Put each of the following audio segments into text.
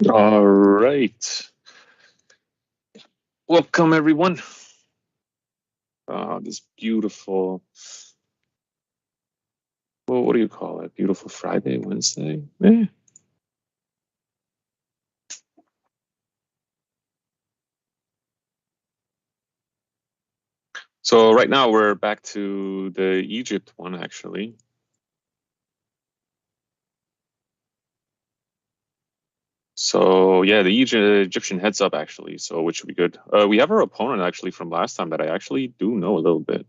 All right. Welcome, everyone. This beautiful, well, what do you call it? Beautiful Friday, Wednesday? Yeah. So right now we're back to the Egypt one, actually. So yeah, the Egyptian heads up, actually, so which would be good. We have our opponent, actually, from last time that I actually do know a little bit.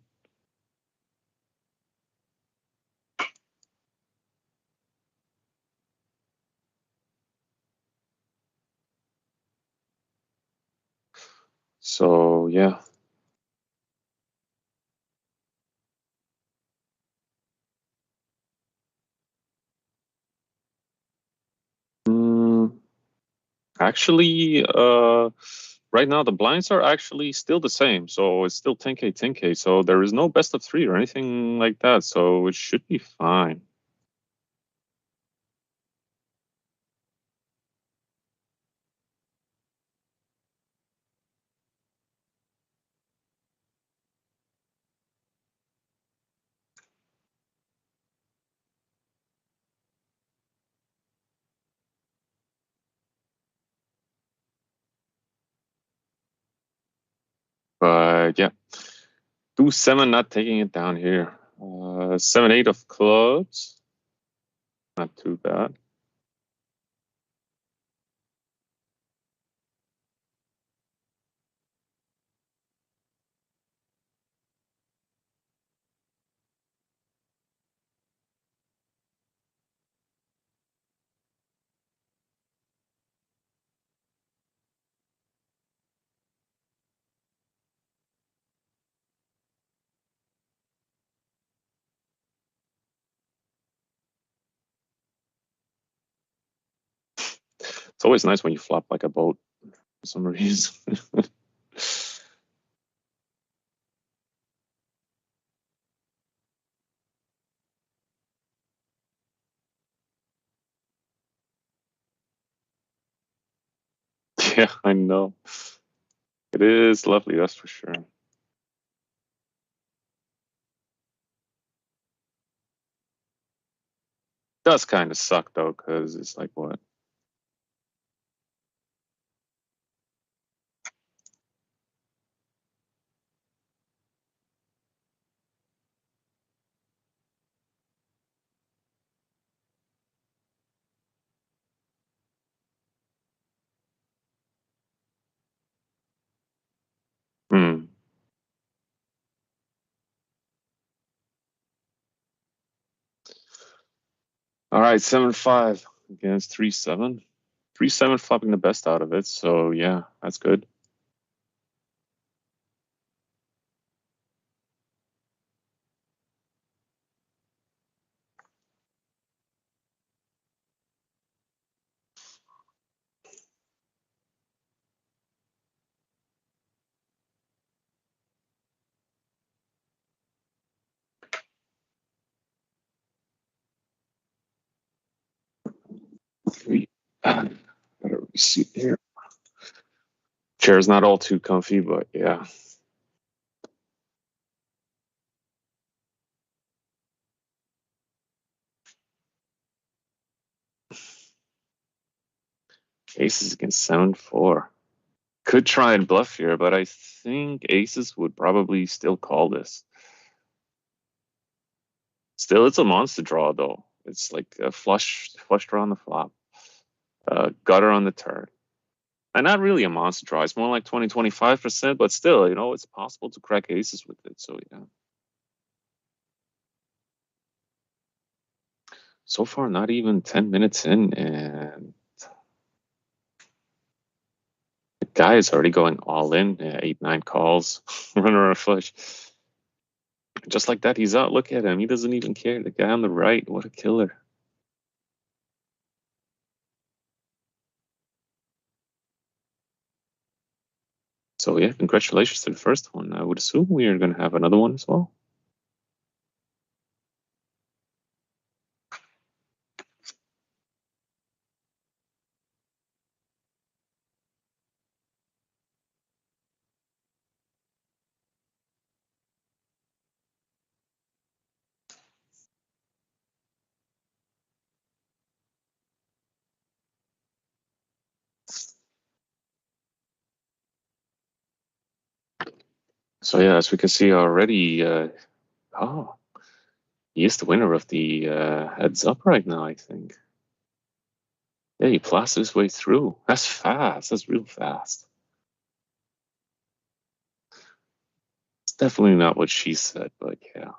So yeah. Mm, Actually, right now the blinds are actually still the same, so it's still 10K, 10K. So there is no best of three or anything like that, so it should be fine. But yeah, 2-7, not taking it down here. 7-8 of clubs, not too bad. It's always nice when you flop like a boat for some reason. Yeah, I know. It is lovely, that's for sure. Does kind of suck though, because it's like what? Hmm. All right, 7-5 against 3-7. 3-7 flopping the best out of it. So yeah, that's good. Got a receipt here. Chair's not all too comfy, but yeah. Aces against 7-4. Could try and bluff here, but I think aces would probably still call this. Still, it's a monster draw though. It's like a flush draw on the flop, gutter on the turn. And not really a monster draw. It's more like 20-25%, but still, it's possible to crack aces with it. So yeah. So far, not even 10 minutes in, and the guy is already going all in. 8-9 calls, runner or flush. Just like that, he's out. Look at him. He doesn't even care. The guy on the right, what a killer. So yeah, congratulations to the first one. I would assume we are going to have another one as well. So yeah, as we can see already, oh, he is the winner of the heads up right now, I think. Yeah, he plastered his way through. That's fast. That's real fast. It's definitely not what she said, but yeah.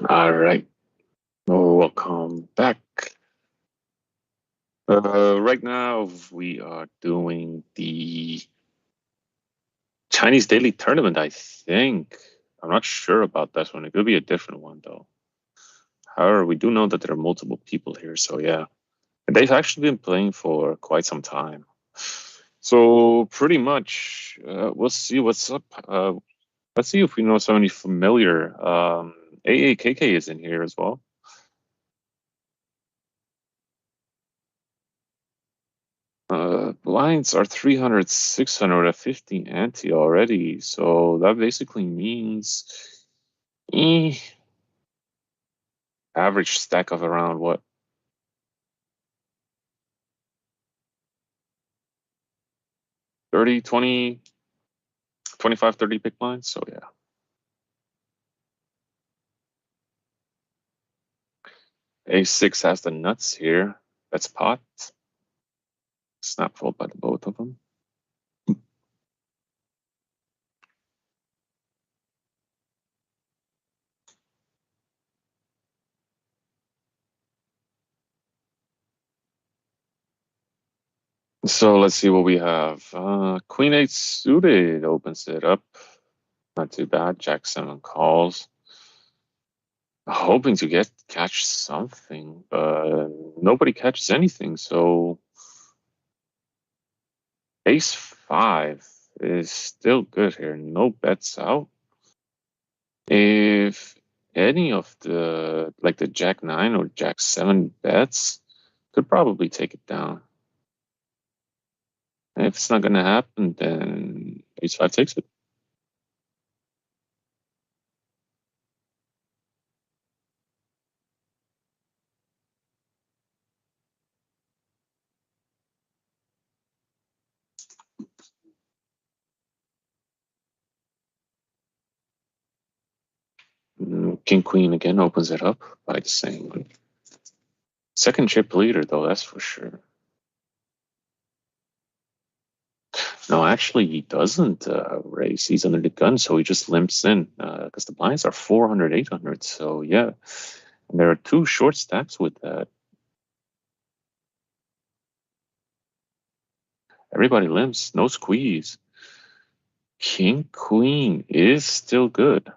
All right. Welcome back. Right now we are doing the Chinese daily tournament, I think. I'm not sure about that one. It could be a different one though. However, we do know that there are multiple people here, so yeah. And they've actually been playing for quite some time. So pretty much, we'll see what's up. Let's see if we know somebody familiar. AAKK is in here as well. Blinds are 300, 600 at 50 ante already. So that basically means average stack of around what? 30, 20, 25, 30 big blinds. So yeah. A6 has the nuts here. That's pot. Snap fold by the both of them. So let's see what we have. Queen 8 suited opens it up. Not too bad. Jack 7 calls. Hoping to catch something, but nobody catches anything. So Ace 5 is still good here. No bets out. If any of the, like the Jack 9 or Jack 7 bets, could probably take it down. And if it's not going to happen, then Ace 5 takes it. King Queen again opens it up by the same one. Second chip leader, though, that's for sure. No, actually, he doesn't raise. He's under the gun, so he just limps in because the blinds are 400, 800. So, yeah. And there are two short stacks with that. Everybody limps. No squeeze. King, Queen is still good.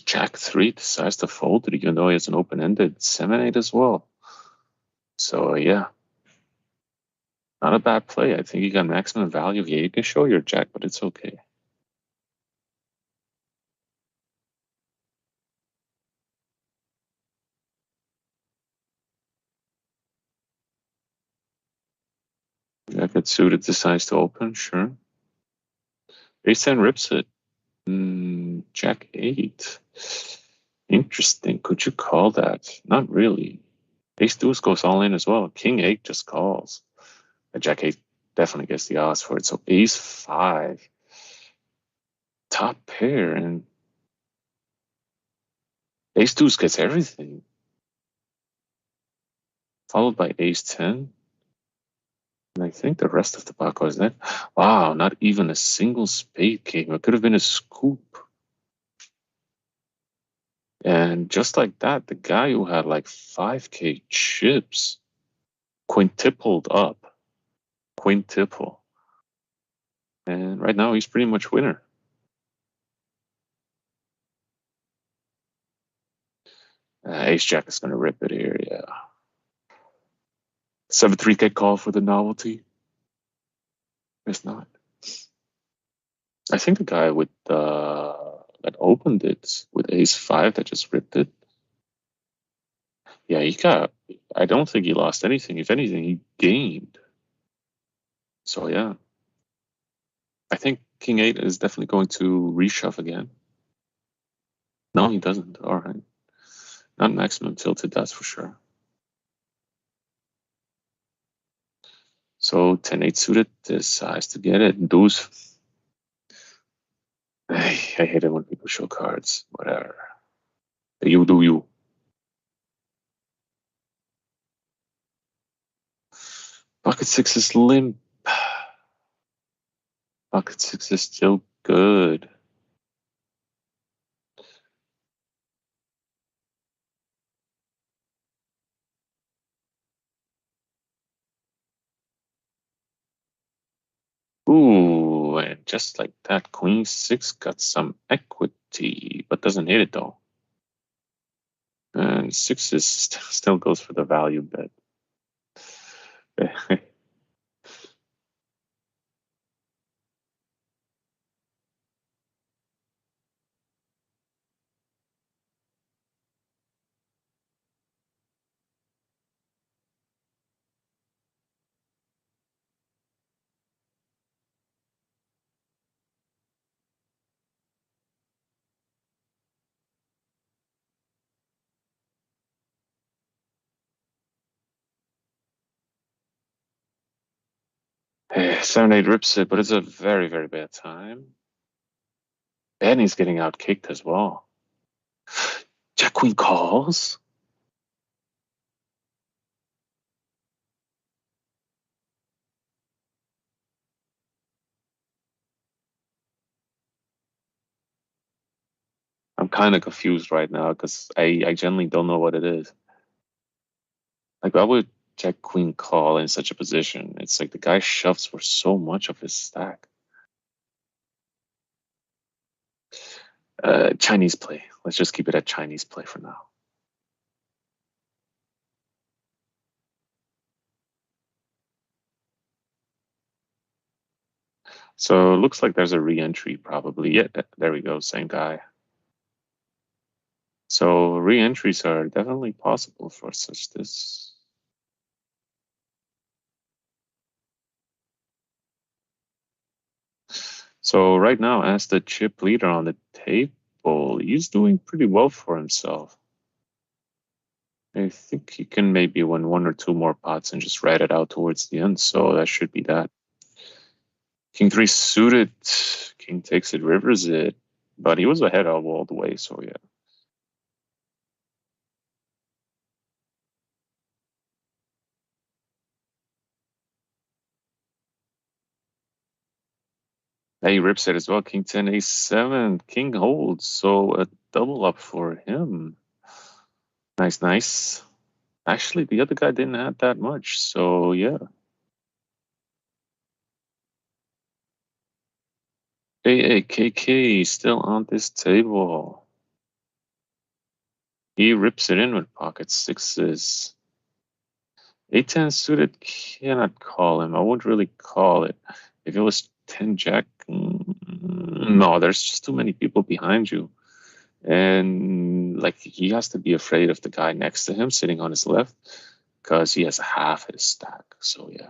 Jack 3 decides to fold it, even though he has an open-ended 7-8 as well. So, yeah. Not a bad play. I think you got maximum value. Yeah, you can show your Jack, but it's okay. Jack it suited decides to open, sure. Ace 10 rips it. Jack 8. Interesting. Could you call that? Not really. Ace deuce goes all in as well. King 8 just calls. Jack 8 definitely gets the odds for it. So Ace 5. Top pair. And Ace deuce gets everything. Followed by Ace 10. And I think the rest of the pack was that. Wow, not even a single spade came. It could have been a scoop. And just like that, the guy who had like 5K chips quintupled up. Quintuple. And right now he's pretty much winner. Ace Jack is going to rip it here, yeah. 7-3K call for the novelty. It's not. I think the guy with that opened it with Ace 5 that just ripped it. Yeah, he got. I don't think he lost anything. If anything, he gained. So yeah, I think King 8 is definitely going to reshove again. No, he doesn't. All right, not maximum tilted, that's for sure. So 10-8 suited decides to get it. Deuce. I hate it when people show cards. Whatever. You do you. Pocket 6 is limp. Pocket 6 is still good. Ooh, and just like that, Queen 6 got some equity, but doesn't hit it though. And 6 is still goes for the value bet. Eh, 7-8 rips it, but it's a very, very bad time. And he's getting out kicked as well. Jack Queen calls. I'm kind of confused right now because I generally don't know what it is. Like, why would Jack Queen call in such a position? It's like the guy shoves for so much of his stack. Chinese play. Let's just keep it at Chinese play for now. So it looks like there's a re-entry probably. Yeah, there we go. Same guy. So re-entries are definitely possible for such this. So right now, as the chip leader on the table, he's doing pretty well for himself. I think he can maybe win one or two more pots and just ride it out towards the end. So that should be that. King 3 suited. King takes it, rivers it. But he was ahead of all the way, so yeah. He rips it as well. King 10, ace 7. King holds, so a double up for him. Nice, nice. Actually, the other guy didn't have that much, so yeah. KK still on this table. He rips it in with pocket sixes. A10 suited cannot call him. I wouldn't really call it. If it was 10 jack, no, there's just too many people behind you. And like he has to be afraid of the guy next to him sitting on his left because he has half his stack. So yeah.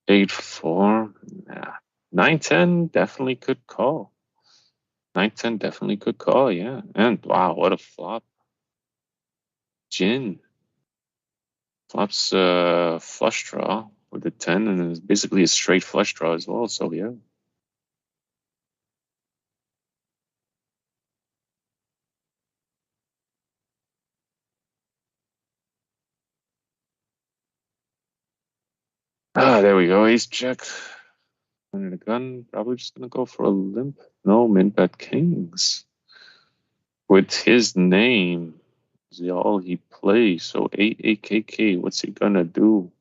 8-4. Nah. 9-10 definitely could call. 9-10 definitely could call, yeah. And wow, what a flop. Gin. Flops flush draw with the 10 and it's basically a straight flush draw as well. So yeah. Ah, there we go. Ace jack. Under the gun, probably just gonna go for a limp. No, min bet kings. With his name, is all he plays. So 8 what's he gonna do?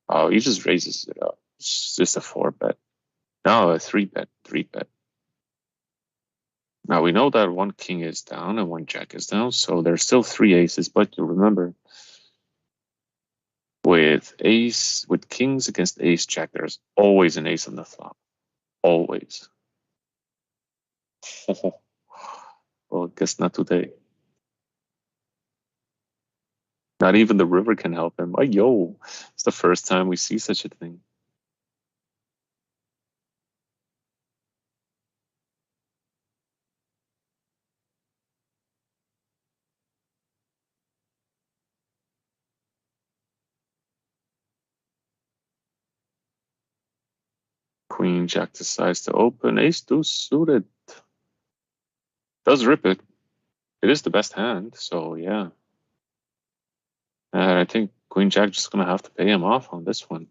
Oh, he just raises it up. It's just a 4 bet. No, a 3 bet, 3 bet. Now we know that one king is down and one jack is down, so there's still 3 aces. But you remember, with kings against ace jack, there's always an ace on the flop. Always. Well, I guess not today. Not even the river can help him. Oh, yo, it's the first time we see such a thing. Queen jack decides to open. Ace deuce suited. Does rip it. It is the best hand, so yeah. I think Queen Jack just gonna have to pay him off on this one.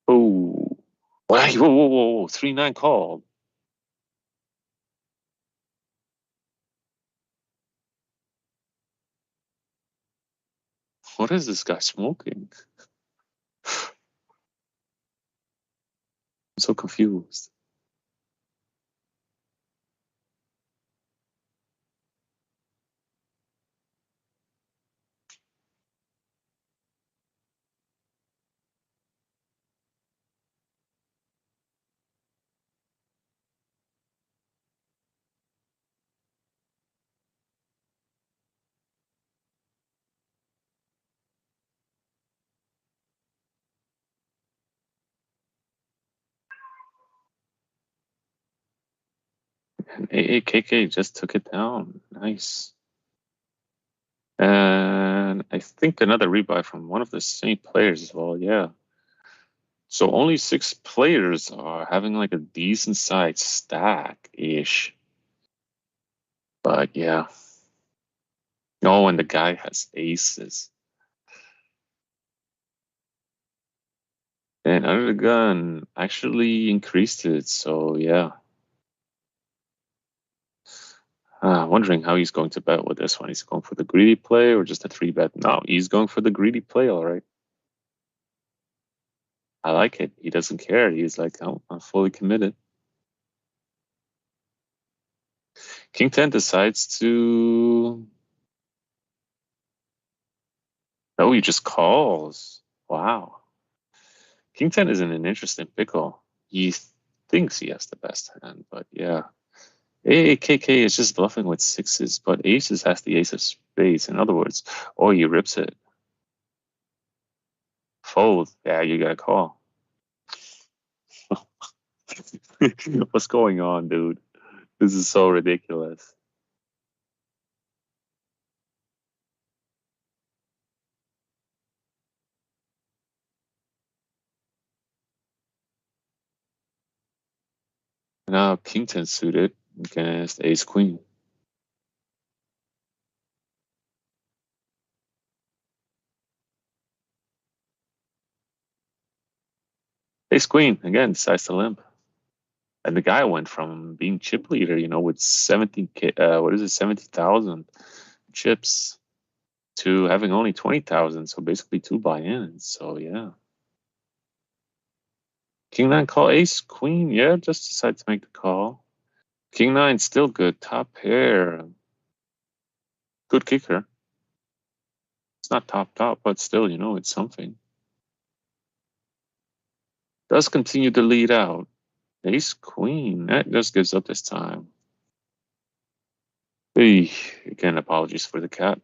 Oh, whoa, whoa, whoa, 3-9 called. What is this guy smoking? I'm so confused. And AAKK just took it down. Nice. And I think another rebuy from one of the same players as well. Yeah. So only 6 players are having like a decent sized stack ish. But yeah. Oh, and the guy has aces. And under the gun actually increased it. So yeah. Wondering how he's going to bet with this one. He's going for the greedy play or just a 3-bet? No, he's going for the greedy play, all right. I like it. He doesn't care. He's like, oh, I'm fully committed. King 10 decides to... No, he just calls. Wow. King 10 is in an interesting pickle. He thinks he has the best hand, but yeah. AAKK is just bluffing with 6s, but aces has the ace of spades. In other words, oh, he rips it. Fold. Yeah, you got to call. What's going on, dude? This is so ridiculous. Now King 10 suited against Ace Queen. Ace Queen again decides to limp. And the guy went from being chip leader, with 70,000 chips to having only 20,000. So basically 2 buy-ins. So yeah. King 9 call Ace Queen. Yeah, just decide to make the call. King 9 still good. Top pair. Good kicker. It's not top, but still, it's something. Does continue to lead out. Ace Queen. That just gives up this time. Hey, again, apologies for the cat.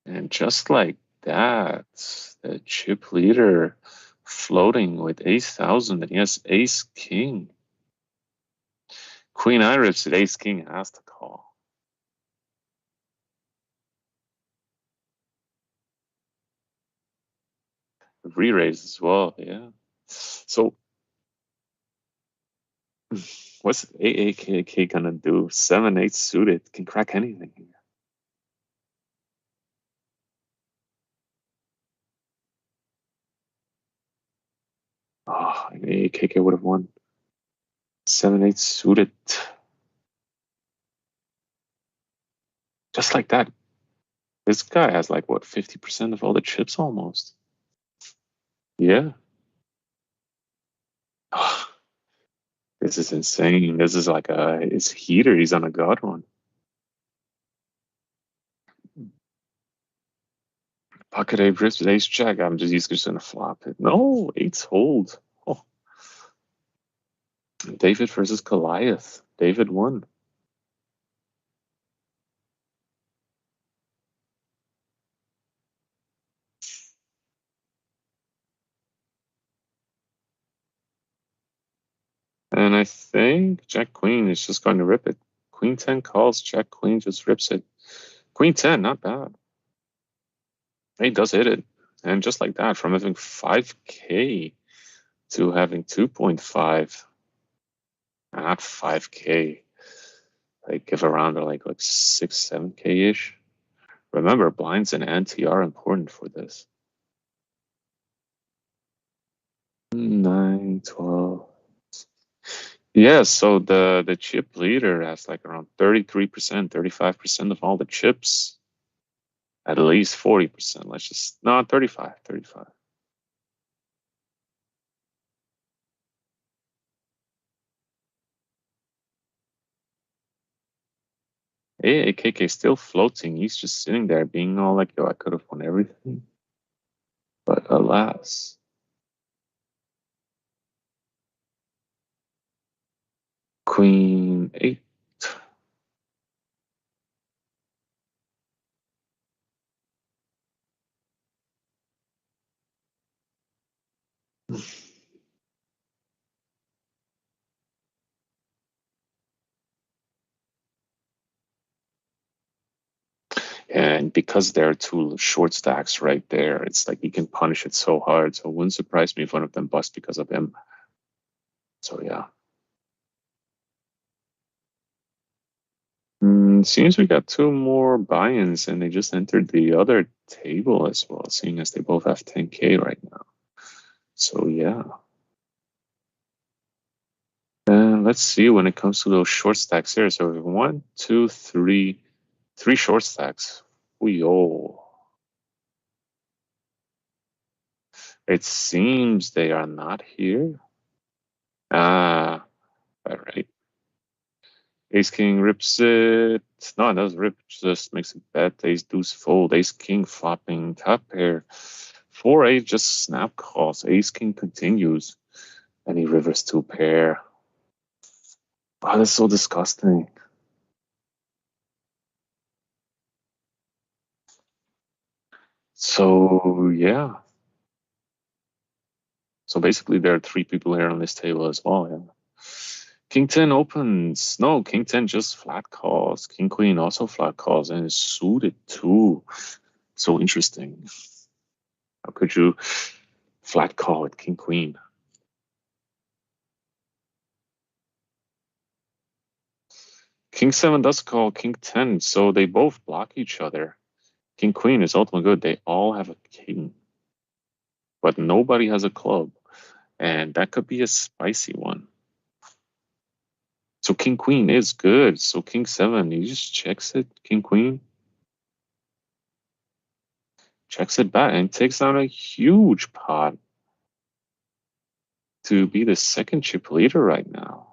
And just like that, the chip leader floating with ace thousand, and he has ace king. Queen Iris at ace king has to call. Re-raise as well, yeah. So What's AAKK gonna do? 7-8 suited can crack anything here. Oh, AAKK would have won. 7-8 suited. Just like that. This guy has like what, 50% of all the chips almost. Yeah. Oh, this is insane. This is like his heater. He's on a god run. Pocket eight rips with ace jack. He's just gonna flop it. No, eights hold. Oh. David versus Goliath. David won. And I think Jack Queen is just going to rip it. Queen 10 calls, Jack Queen just rips it. Queen 10, not bad. He does hit it. And just like that, from having 5K to having 2.5, not 5K. Like give around like 6, 7K ish. Remember, blinds and ante are important for this. 9, 12. Yeah, so the chip leader has like around 33%, 35% of all the chips. At least 40%. Let's just, no, 35, 35. AKK still floating. He's just sitting there being all like, yo, I could have won everything. But alas. Queen 8. And because there are two short stacks right there, it's like he can punish it so hard. So it wouldn't surprise me if one of them bust because of him. So yeah. Seems we got two more buy-ins and they just entered the other table as well, seeing as they both have 10K right now. So yeah. Let's see when it comes to those short stacks here. So we have 1, 2, 3, 3 short stacks. Yo. It seems they are not here. Ah, all right. Ace King rips it. No, it doesn't rip. Just makes it bet. Ace Deuce fold. Ace King flopping top pair. 4-8 just snap calls. Ace King continues. And he rivers 2 pair. Oh, that's so disgusting. So, yeah. So basically, there are 3 people here on this table as well. Yeah. King 10 opens. No, King 10 just flat calls. King Queen also flat calls and is suited too. So interesting. How could you flat call with King Queen? King 7 does call King 10, so they both block each other. King Queen is ultimately good. They all have a king, but nobody has a club. And that could be a spicy one. So King Queen is good. So King 7, he just checks it. King Queen checks it back and takes down a huge pot to be the second chip leader right now.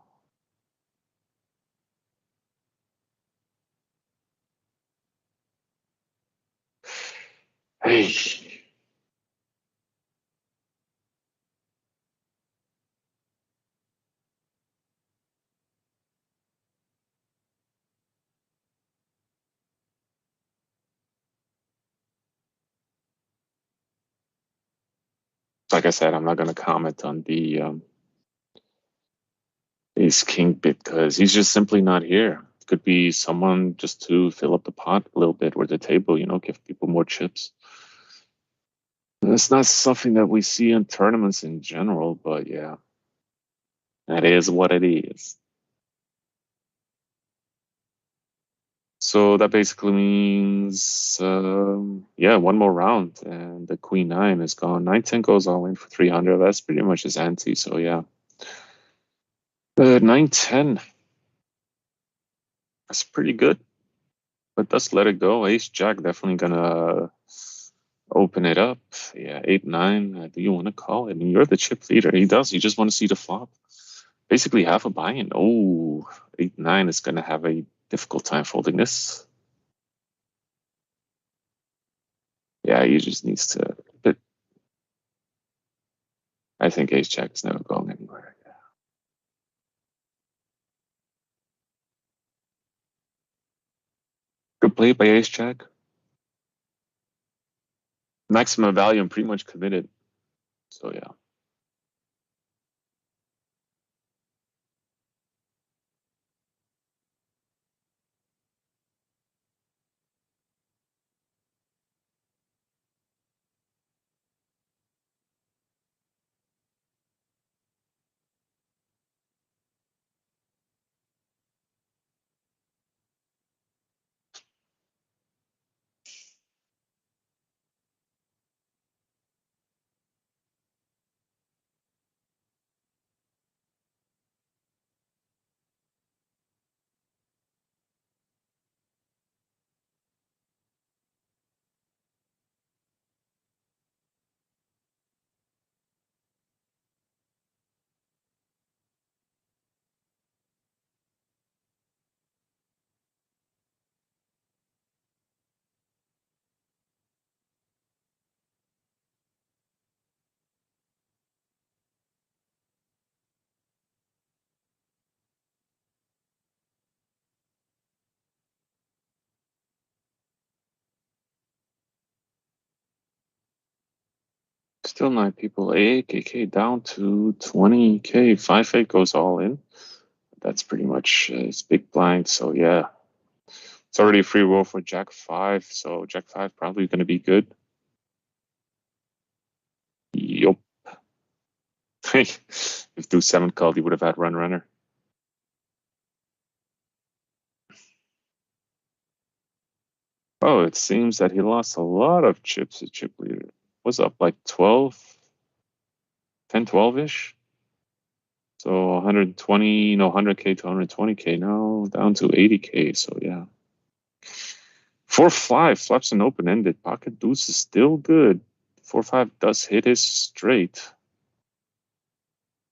Hey. Like I said, I'm not going to comment on the Ace King bit because he's just simply not here. It could be someone just to fill up the pot a little bit or the table, give people more chips. It's not something that we see in tournaments in general, but yeah, that is what it is. So that basically means, yeah, one more round and the queen nine is gone. 9-10 goes all in for 300. That's pretty much his ante. So yeah, 9-10. That's pretty good, but let's let it go. Ace Jack definitely gonna open it up. Yeah, 8-9. Do you want to call it? I mean, you're the chip leader. He does. You just want to see the flop. Basically half a buy-in. Oh, 8-9 is gonna have a difficult time folding this. Yeah, he just needs to. But I think Ace Jack is never going anywhere. Good play by Ace Jack. Maximum value and pretty much committed. So yeah. Still 9 people. AKK down to 20K. 5-8 goes all in. That's pretty much his big blind. So yeah. It's already a free roll for Jack 5. So Jack 5 probably gonna be good. Yup. If Deuce 7 called, he would have had run runner. Oh, it seems that he lost a lot of chips at chip leader. Was up like 12, 10, 12-ish. So 120, no, 100K to 120K now, down to 80K. So yeah. 4-5, flops an open-ended. Pocket deuce is still good. 4-5 does hit his straight.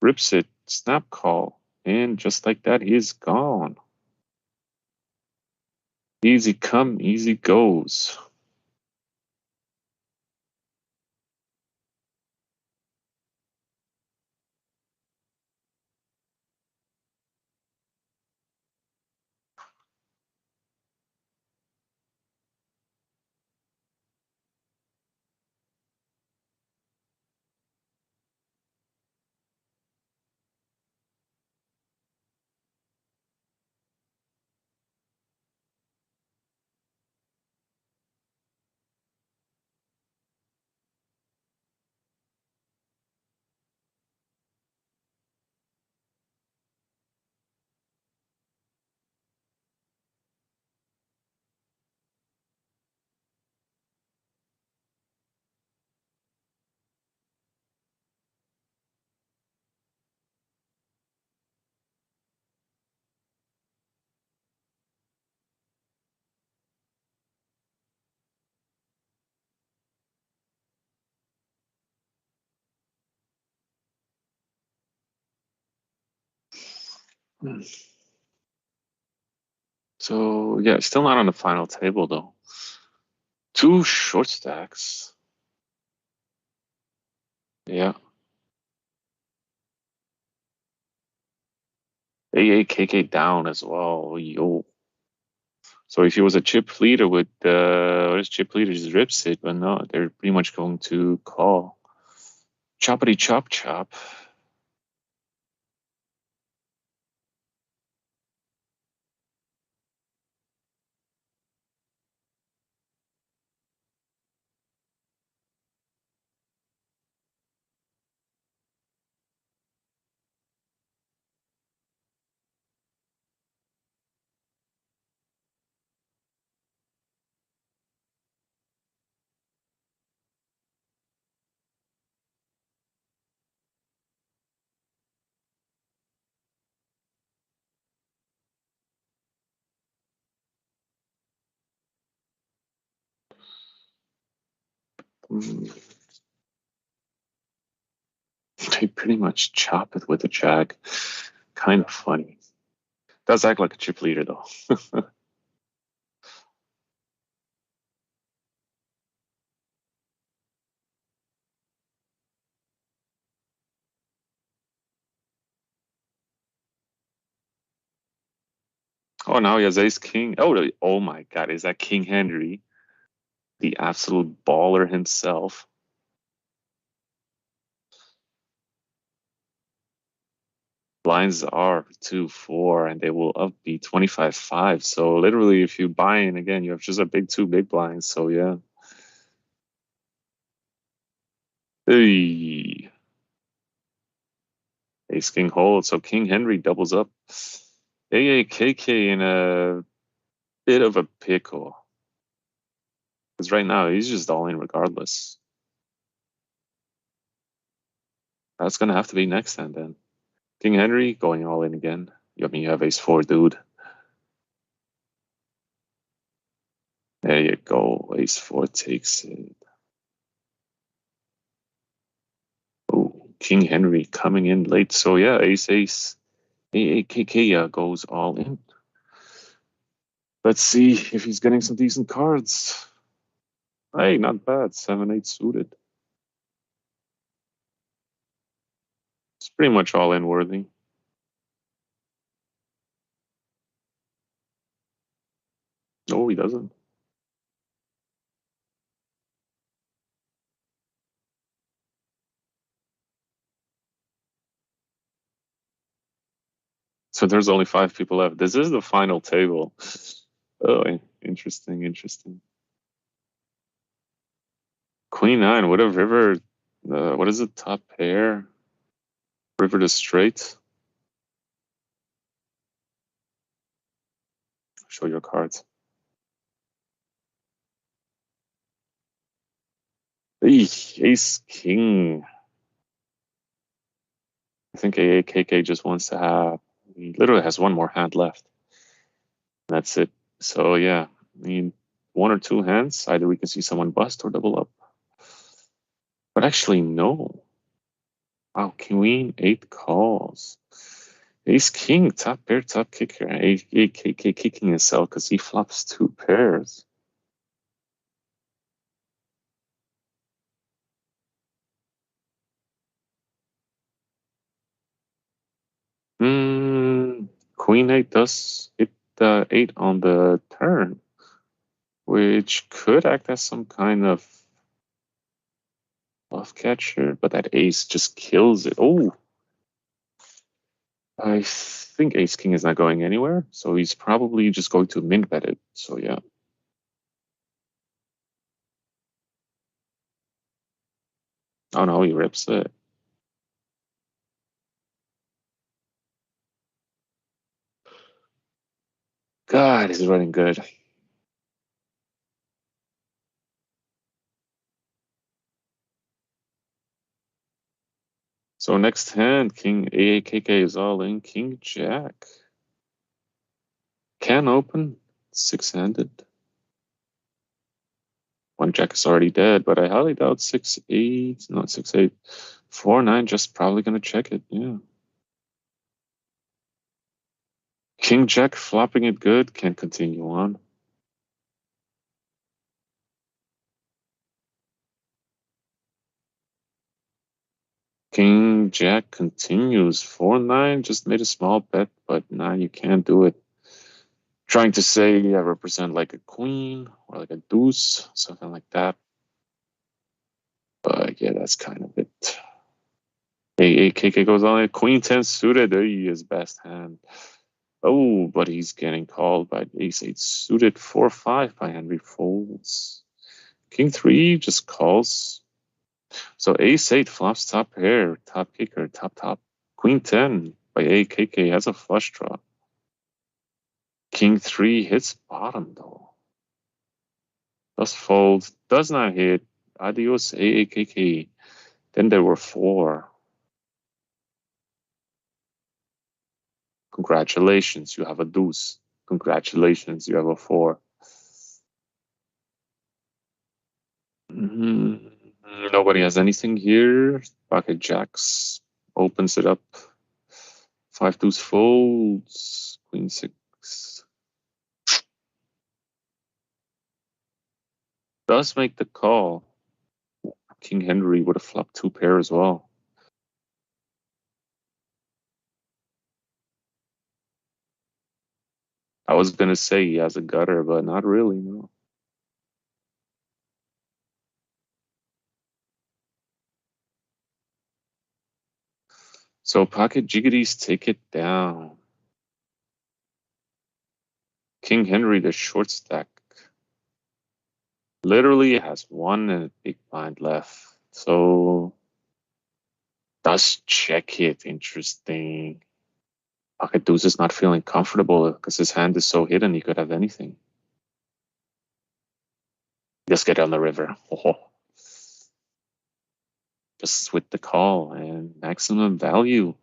Rips it, snap call. And just like that, he is gone. Easy come, easy goes. So yeah, still not on the final table though. Two short stacks. Yeah. AAKK down as well. Yo. So if he was a chip leader with what is chip leader just rips it, but no, they're pretty much going to call. Choppity chop chop. They pretty much chop it with a jack. Kind of funny. Does act like a chip leader though. Oh, now he has ace king. Oh my God, is that King Henry, the absolute baller himself? Blinds are 2-4, and they will up be 25-5. So literally, if you buy in again, you have just a big two big blinds. So yeah. Hey. Ace king hold. So King Henry doubles up. AAKK in a bit of a pickle. Because right now he's just all in regardless. That's gonna have to be next hand then. King Henry going all in again. I mean, you have ace four, dude. There you go. Ace four takes it. Oh, King Henry coming in late. So yeah, ace ace. AAKK goes all in. Let's see if he's getting some decent cards. Hey, not bad. 7-8 suited. It's pretty much all in worthy. No, he doesn't. So there's only 5 people left. This is the final table. Oh, interesting, interesting. Queen nine. What a river. What is it? Top pair. River to straight. Show your cards. Ace king. I think AAKK just wants to have. He literally has one more hand left. That's it. So yeah, I mean, one or two hands. Either we can see someone bust or double up. But actually, no. Wow, queen eight calls. Ace king, top pair, top kicker. AKK kicking himself because he flops 2 pairs. Queen eight does hit the 8 on the turn, which could act as some kind of bluff catcher, but that ace just kills it. Oh, I think ace king is not going anywhere, so he's probably just going to min bet it. So yeah. Oh no, he rips it. God, he's running good. So next hand, King AAKK is all in. King Jack. Can open. 6-handed. One Jack is already dead, but I highly doubt 6-8. Not 6-8. 4-9, just probably going to check it. Yeah. King Jack flopping it good. Can continue on. King Jack continues. 4-9, just made a small bet, but now you can't do it. Trying to say I represent like a queen or like a deuce, something like that. But yeah, that's kind of it. AAKK goes on. Queen 10 suited. There he is, best hand. Oh, but he's getting called by ace 8 suited. 4-5 by Henry folds. King 3 just calls. So ace 8 flops top pair, top kicker, top. Queen 10 by AKK has a flush draw. King 3 hits bottom though. Does fold, does not hit. Adios AAKK. Then there were 4. Congratulations, you have a deuce. Congratulations, you have a 4. Nobody has anything here. Pocket jacks opens it up. 5 deuce folds. Queen 6. Does make the call. King Henry would have flopped 2 pair as well. I was gonna say he has a gutter, but not really, no. So pocket jiggities take it down. King Henry, the short stack, literally has 1 and a big blind left. So does check it. Interesting. Pocket deuce is not feeling comfortable because his hand is so hidden. He could have anything. Just get on the river. Oh. Just with the call and maximum value.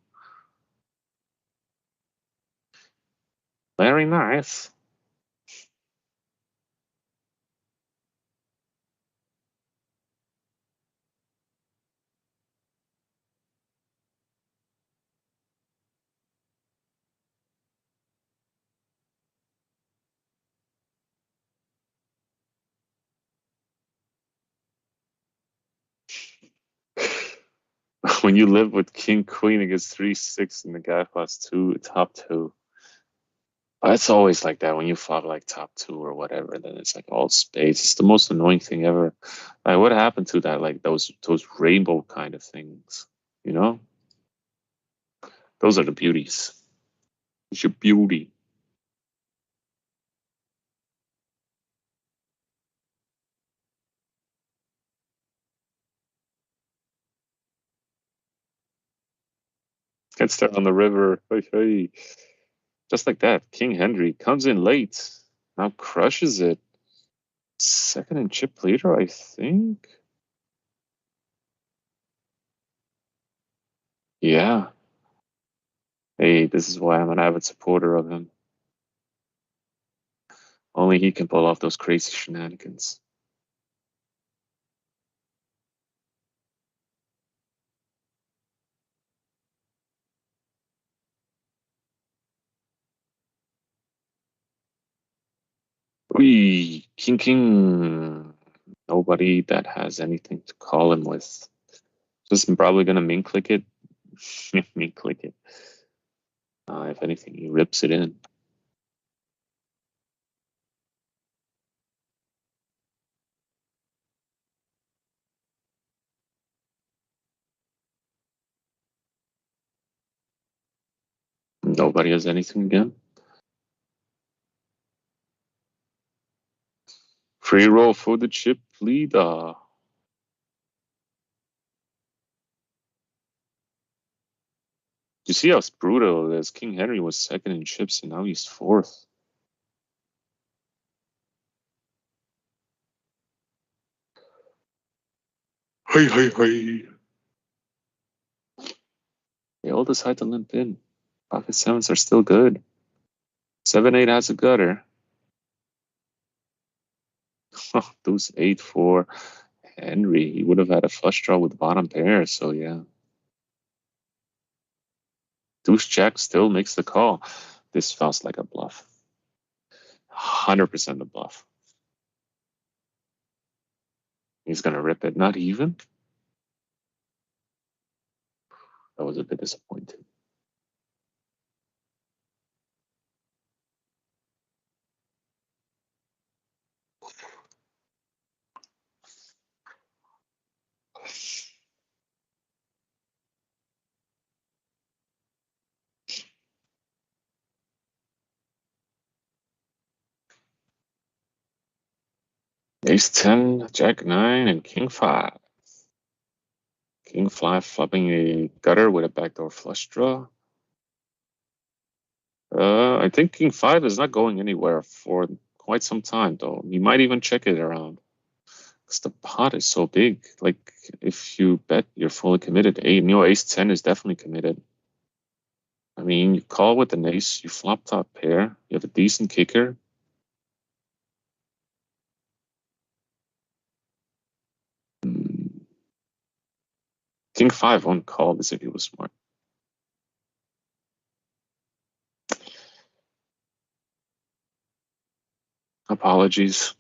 Very nice. When you live with king queen against 3-6 and the guy plus 2 top 2, it's always like that when you flop like top 2 or whatever. Then it's like all spades. It's the most annoying thing ever. Like, what happened to that? Like those rainbow kind of things, you know? Those are the beauties. It's your beauty. Gets there on the river. Hey, hey. Just like that. King Henry comes in late. Now crushes it. Second and chip leader, I think. Yeah. Hey, this is why I'm an avid supporter of him. Only he can pull off those crazy shenanigans. Wee, king. Nobody that has anything to call him with. Just probably gonna min click it. Min click it. If anything, he rips it in. Nobody has anything again. Free roll for the chip leader. You see how brutal it is? King Henry was second in chips and now he's fourth. Hey, hey, hey. They all decide to limp in. Pocket sevens are still good. 7-8 has a gutter. Deuce 8 for Henry. He would have had a flush draw with bottom pair, so yeah. Deuce jack still makes the call. This feels like a bluff. 100% a bluff. He's gonna rip it. Not even. That was a bit disappointing. Ace 10, Jack 9, and King 5. King 5 flopping a gutter with a backdoor flush draw. I think King 5 is not going anywhere for quite some time, though. You might even check it around. Because the pot is so big. Like, if you bet, you're fully committed. Ace 10 is definitely committed. I mean, you call with an ace, you flop top pair, you have a decent kicker. King 5 won't call this if he was smart. Apologies.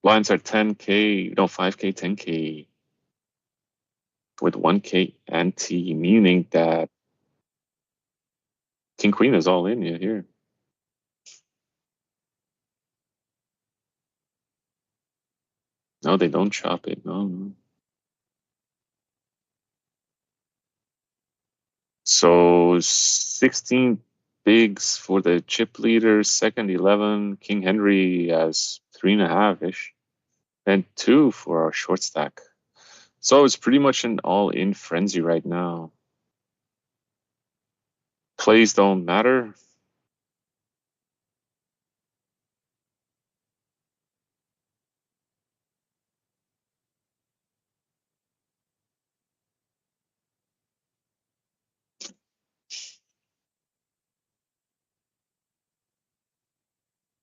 Blinds are 10K, no, 5K, 10K. With 1K ante, meaning that King Queen is all in here. No, they don't chop it. No. So 16 bigs for the chip leader, second 11. King Henry has 3.5-ish. And 2 for our short stack. So it's pretty much an all-in frenzy right now. Plays don't matter.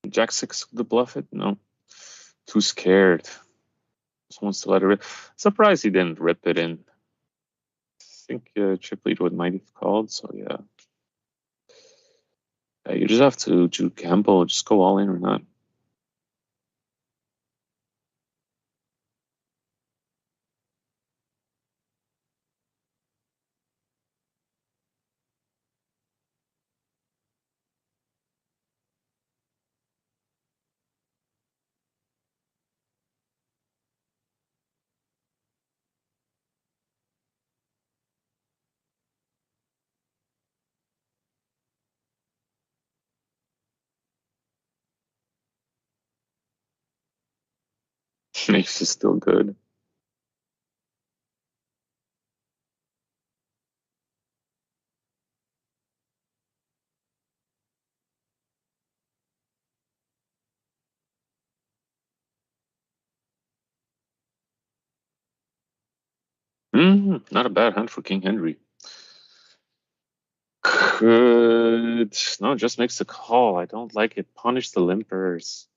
Jack 6 to bluff it? No. Too scared. Just wants to let it rip. Surprised he didn't rip it in. I think chip lead might have called, so yeah. You just have to gamble, just go all in or not. Ace is still good. Not a bad hand for King Henry. Good. No, just makes the call. I don't like it. Punish the limpers.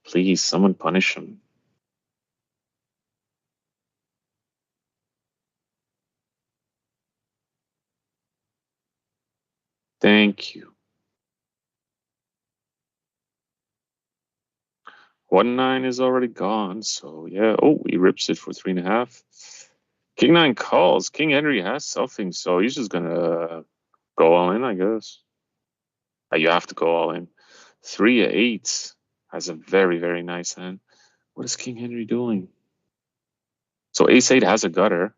Please, someone punish him. Thank you. 1-9 is already gone, so yeah. Oh, he rips it for 3.5. King 9 calls. King Henry has something, so he's just gonna go all in, I guess. You have to go all in. 3-8 has a very, very nice hand. What is King Henry doing? So Ace-8 has a gutter.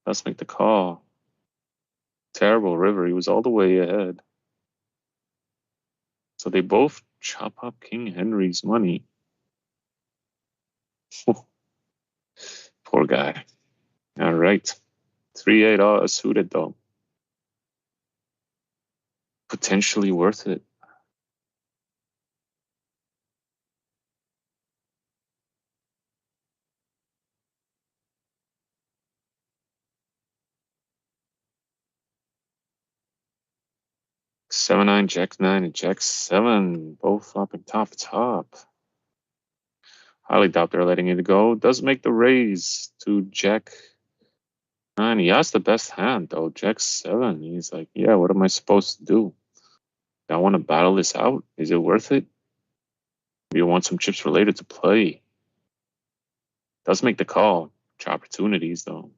Let's make the call. Terrible river. He was all the way ahead. So they both chop up King Henry's money. Poor guy. All right. 3-8 all suited though. Potentially worth it. Seven nine, Jack 9, and Jack 7, both flopping top. Highly doubt they're letting it go. Does make the raise to Jack 9. He has the best hand though. Jack 7. He's like, yeah, what am I supposed to do? I want to battle this out. Is it worth it? Do you want some chips related to play? Does make the call. Opportunities though.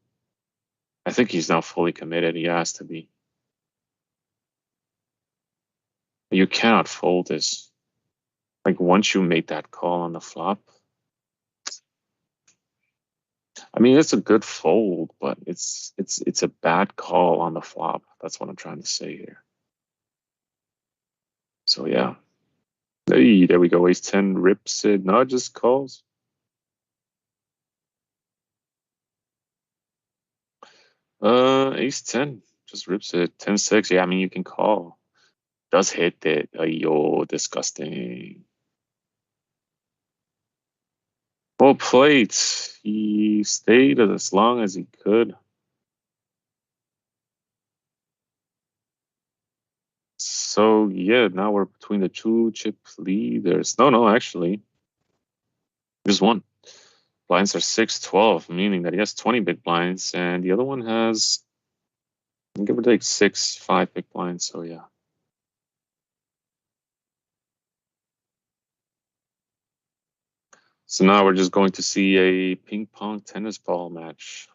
I think he's now fully committed. He has to be. You cannot fold this. Like once you make that call on the flop. I mean, it's a good fold, but it's a bad call on the flop. That's what I'm trying to say here. So yeah. Hey, there we go. Ace 10 rips it. No, just calls. Ace 10 just rips it. 10-6. Yeah, I mean you can call. Does hit it. Yo, disgusting. Well played. He stayed as long as he could. So yeah, now we're between the two chip leaders. No, actually, just one. Blinds are 6-12, meaning that he has 20 big blinds, and the other one has, give or take, 6-5 big blinds. So yeah. So now we're just going to see a ping pong tennis ball match.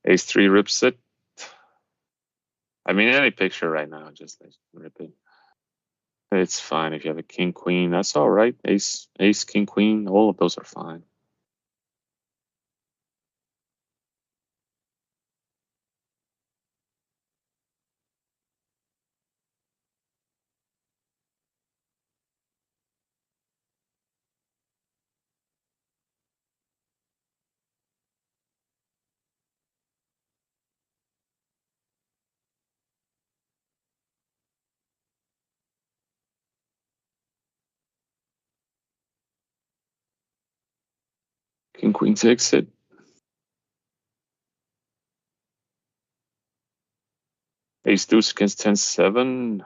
Ace three rips it. I mean, any picture right now, just like rip it. It's fine if you have a king queen. That's all right. Ace king queen. All of those are fine. King queen takes it. Ace deuce against 10-7.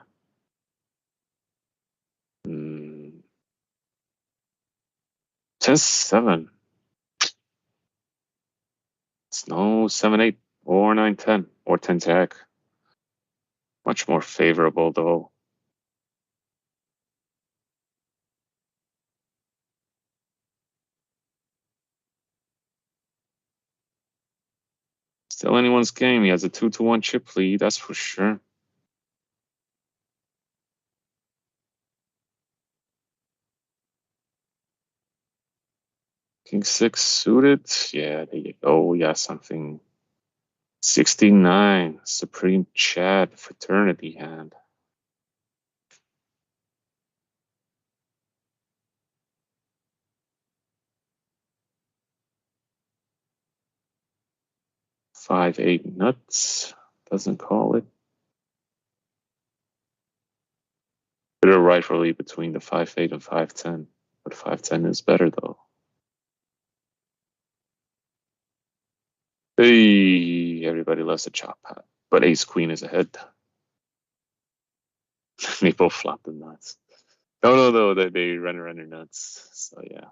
10-7. It's no 7-8 or 9-10 or 10 jack. Much more favorable though. Still anyone's game. He has a 2-1 chip lead, that's for sure. King six suited. Yeah, there you go. Yeah, something. 69. Supreme Chat fraternity hand. Five eight nuts. Doesn't call it. They're rightfully between the 5-8 and 5-10. But 5-10 is better though. Hey, everybody loves a chop hat. But ace queen is ahead. They both flop the nuts. No, they run nuts. So yeah.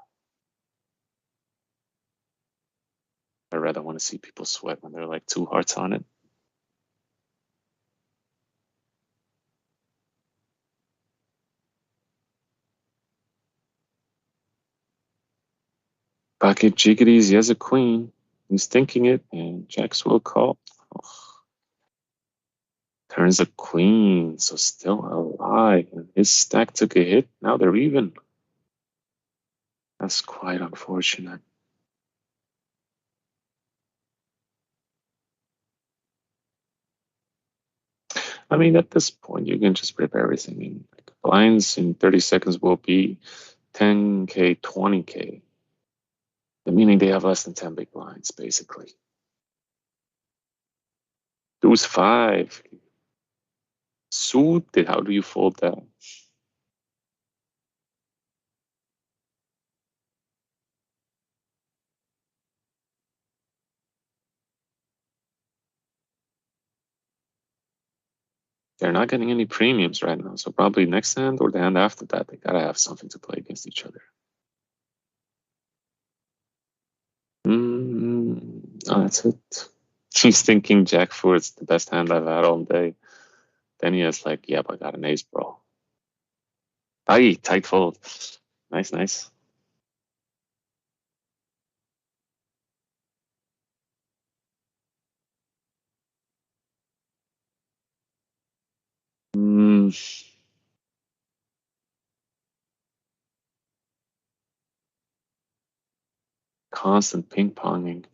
I rather want to see people sweat when they're like 2 hearts on it. Pocket jiggities, he has a queen. He's thinking it, and jacks will call. Oh, turns a queen, so still alive. And his stack took a hit. Now they're even. That's quite unfortunate. I mean, at this point, you can just rip everything in. Like, blinds in 30 seconds will be 10K, 20K. Meaning they have less than 10 big blinds, basically. Deuce five. Suited. How do you fold that? They're not getting any premiums right now. So probably next hand or the hand after that, they gotta have something to play against each other. Oh, that's it. He's thinking Jack four's the best hand I've had all day. Then he has like, yep, I got an ace, bro. Aye, tight fold. Nice. Mm, constant ping ponging.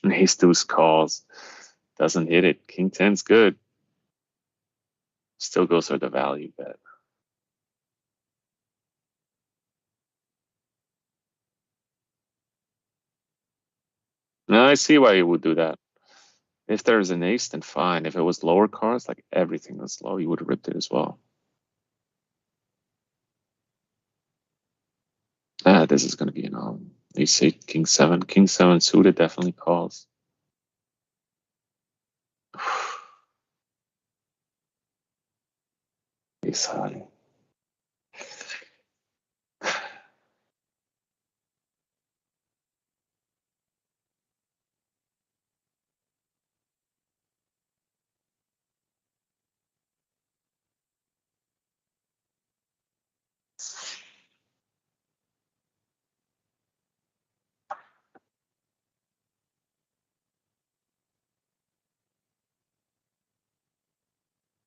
And ace deuce calls. Doesn't hit it. King 10's good. Still goes for the value bet. No, I see why you would do that. If there's an ace, then fine. If it was lower cards, like everything was low, you would have ripped it as well. Ah, this is going to be an ace 8, king 7. King 7 suited definitely calls. Ace high.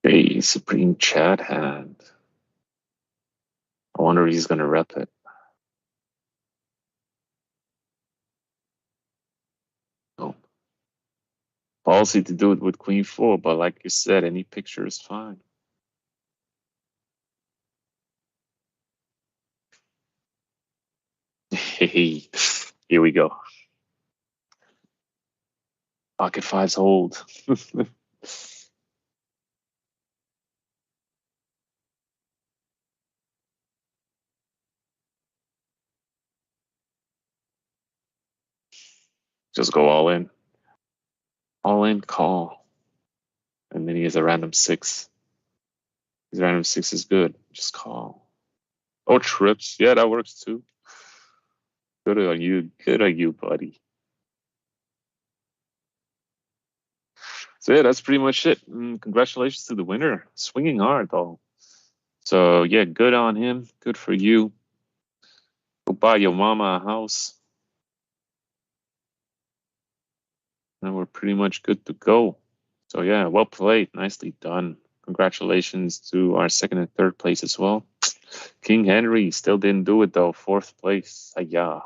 A supreme chat hand. I wonder if he's going to rep it. No. Policy to do it with queen 4, but like you said, any picture is fine. Hey, here we go. Pocket fives hold. Just go all in. All in, call. And then he has a random 6. His random 6 is good. Just call. Oh, trips. Yeah, that works too. Good on you. Good on you, buddy. So yeah, that's pretty much it. Congratulations to the winner. Swinging hard though. So yeah, good on him. Good for you. Go buy your mama a house. And we're pretty much good to go. So yeah, well played. Nicely done. Congratulations to our second and third place as well. King Henry still didn't do it though. Fourth place. Yeah.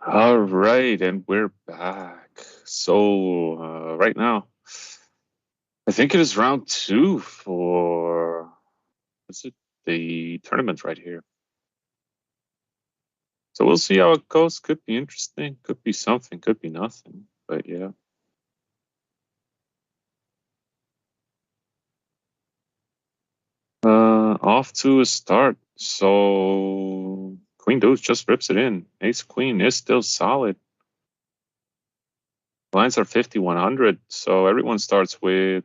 All right, and we're back. So right now, I think it is round two for what's it? The tournament right here. So we'll see how it goes. Could be interesting. Could be something. Could be nothing. But yeah. Off to a start. So Queen Deuce just rips it in. Ace Queen is still solid. Lines are 5,100. So everyone starts with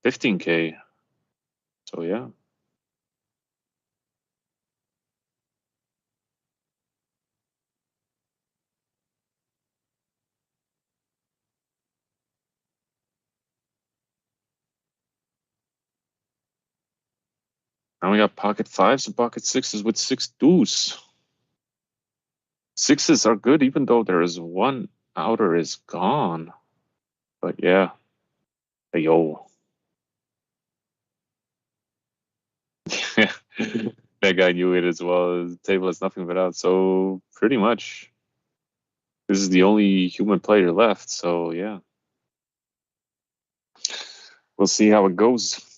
15K. So yeah. Now we got pocket fives and pocket sixes with six deuce. Sixes are good even though there is one outer is gone. But yeah. Hey, yo. That guy knew it as well. The table has nothing but out. So pretty much this is the only human player left. So yeah. We'll see how it goes.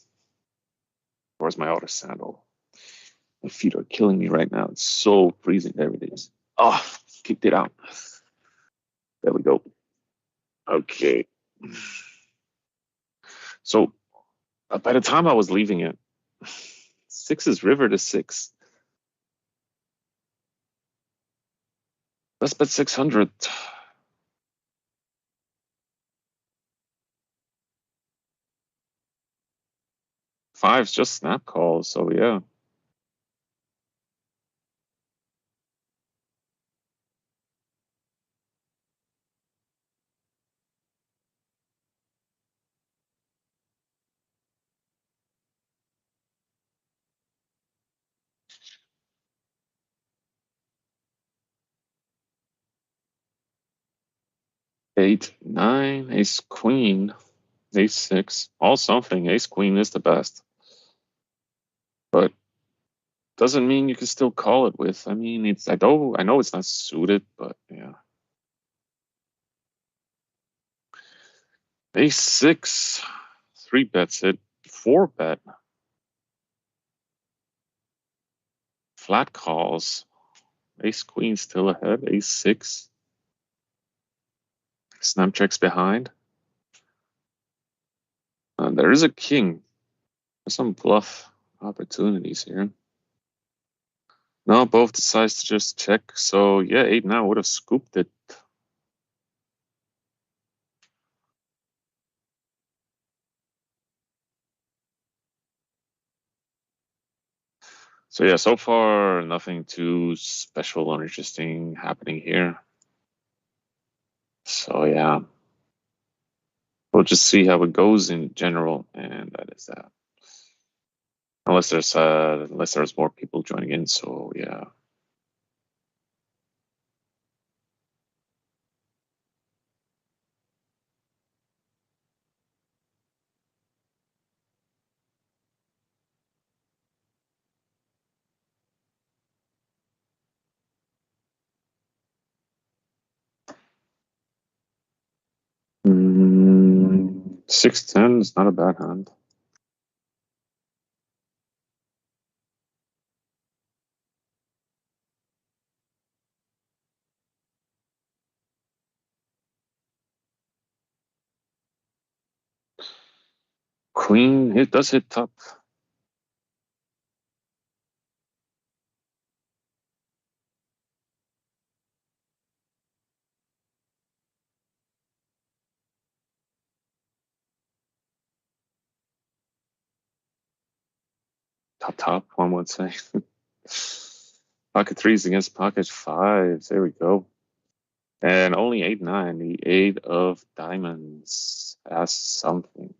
Where's my outer sandal? My feet are killing me right now. It's so freezing. There it is. Oh, kicked it out. There we go. Okay. So by the time I was leaving it, six is river to six. Let's bet 600. Five's just snap calls. So yeah. 8, 9, ace queen, ace six, all something. Ace queen is the best. But doesn't mean you can still call it with. I mean, I know it's not suited, but yeah. Ace six, three bets it, four bet, flat calls. Ace queen still ahead. Ace six, snap checks behind. There is a king. There's some bluff opportunities here. No, both decides to just check. So yeah, 8 now would have scooped it. So yeah, so far nothing too special or interesting happening here. So yeah, we'll just see how it goes in general, and that is that. Unless there's more people joining in. So yeah. Mm, 6-10 is not a bad hand. Queen, it does hit top. Top, one would say. Pocket threes against pocket fives. There we go. And only 8-9. The eight of diamonds. That's something.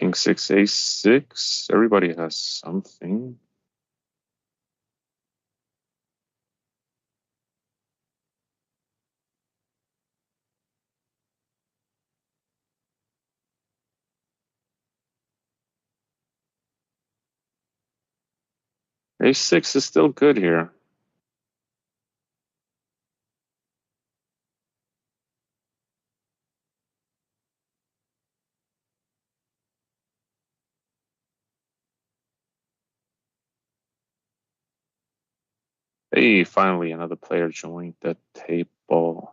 King 6, Ace 6. Everybody has something. Ace 6 is still good here. Hey, finally another player joined the table.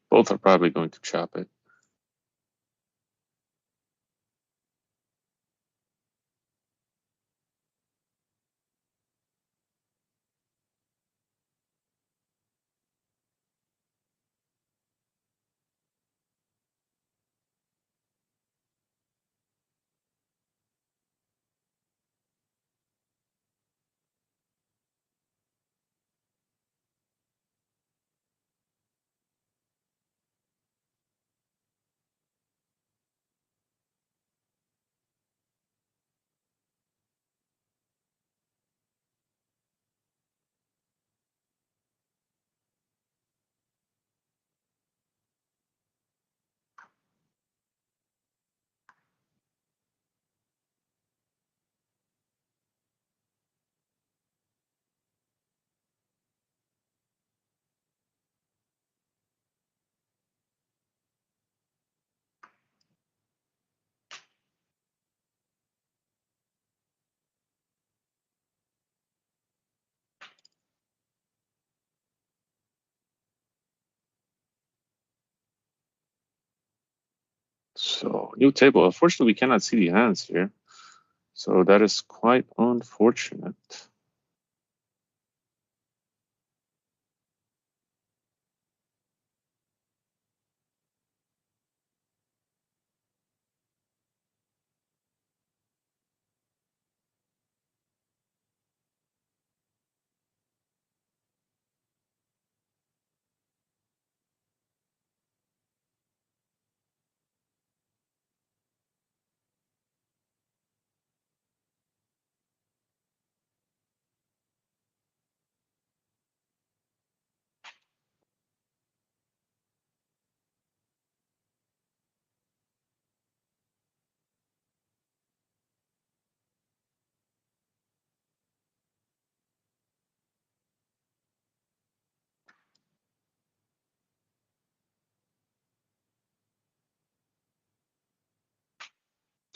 Both are probably going to chop it. So, new table. Unfortunately, we cannot see the hands here. So that is quite unfortunate.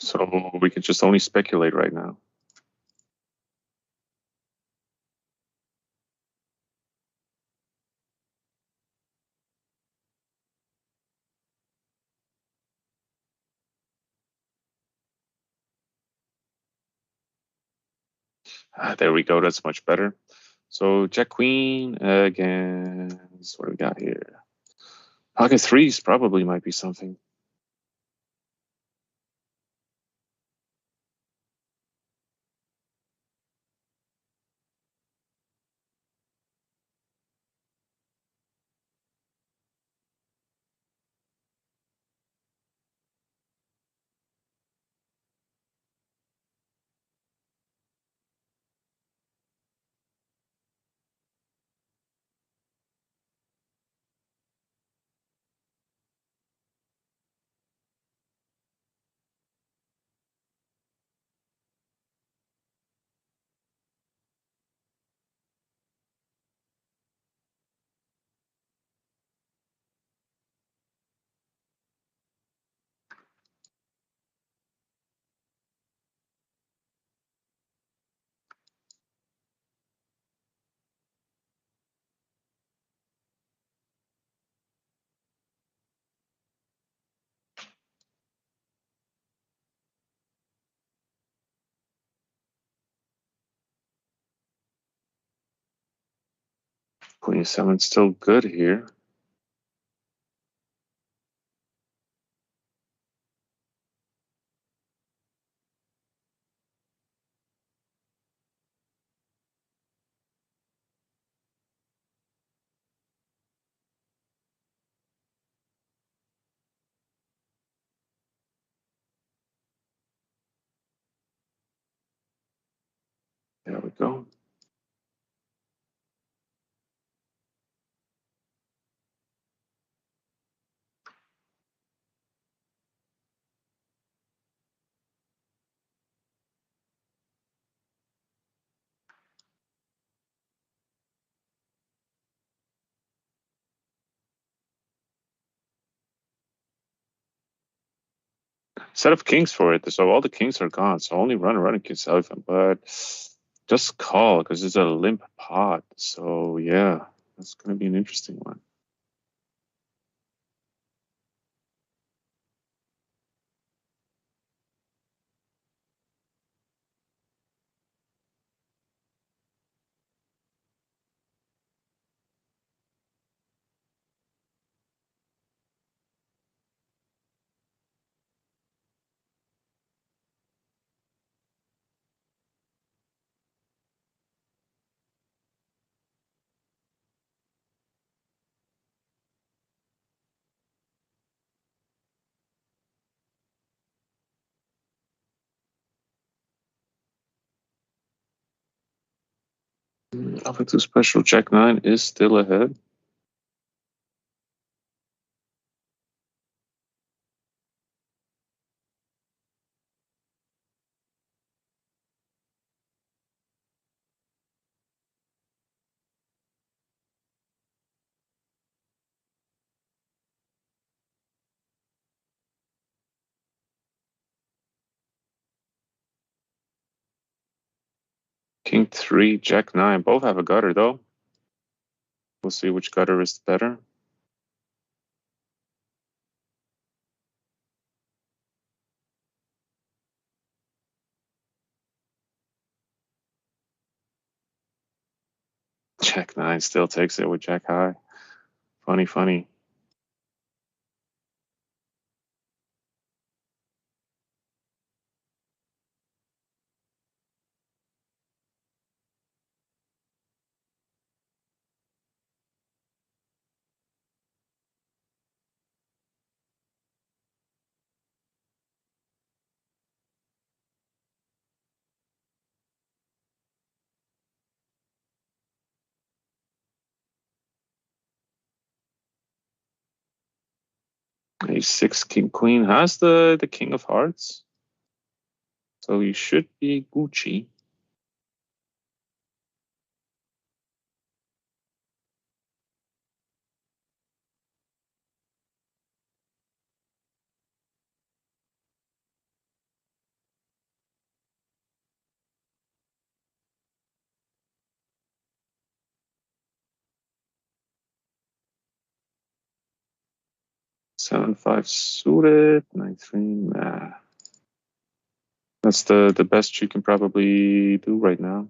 So we can just only speculate right now. There we go. That's much better. So Jack Queen against what do we got here? Pocket threes probably might be something. Queen seven still good here. There we go. Set of kings for it, so all the kings are gone. So only running against elephant, but just call because it's a limp pot. So yeah, that's gonna be an interesting one. Alpha two special Jack nine is still ahead. King three, Jack nine, both have a gutter though. We'll see which gutter is better. Jack nine still takes it with Jack high. Funny, funny. Ace six, king queen has the king of hearts. So you should be Gucci. Seven five suited, nine three. Nah. That's the best you can probably do right now.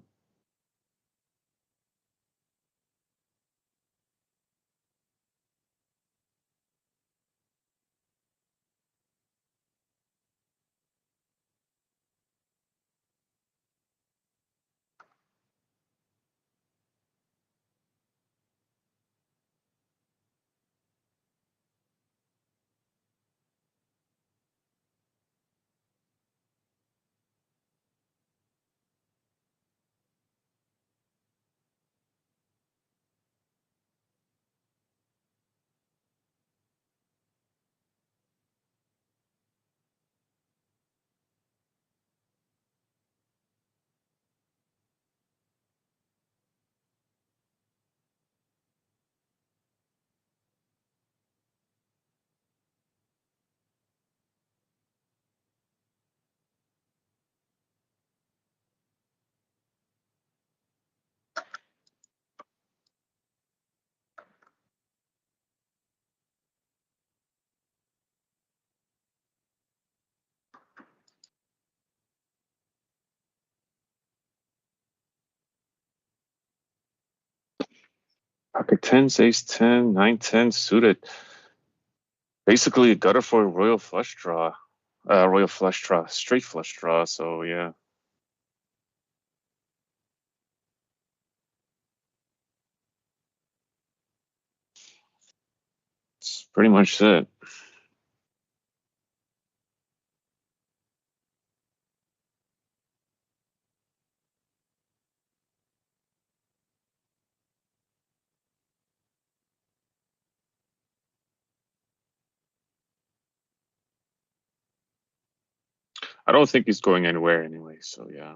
Pocket 10s, ace 10, 9, 10 suited. Basically, a gutter for a royal flush draw. Royal flush draw, straight flush draw. So yeah, it's pretty much it. I don't think he's going anywhere anyway. So yeah.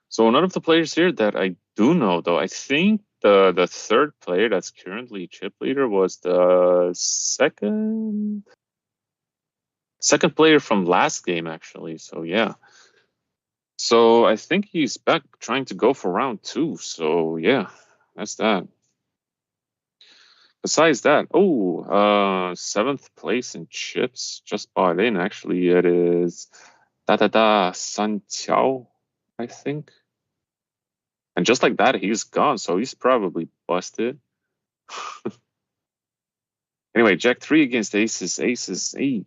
So none of the players here that I do know, though. I think the third player that's currently chip leader was the second player from last game, actually. So yeah. So I think he's back trying to go for round 2. So yeah, that's that. Besides that, seventh place in chips just bought in. Actually, it is San Qiao, I think. And just like that, he's gone. So he's probably busted. Anyway, Jack 3 against aces. Aces, hey.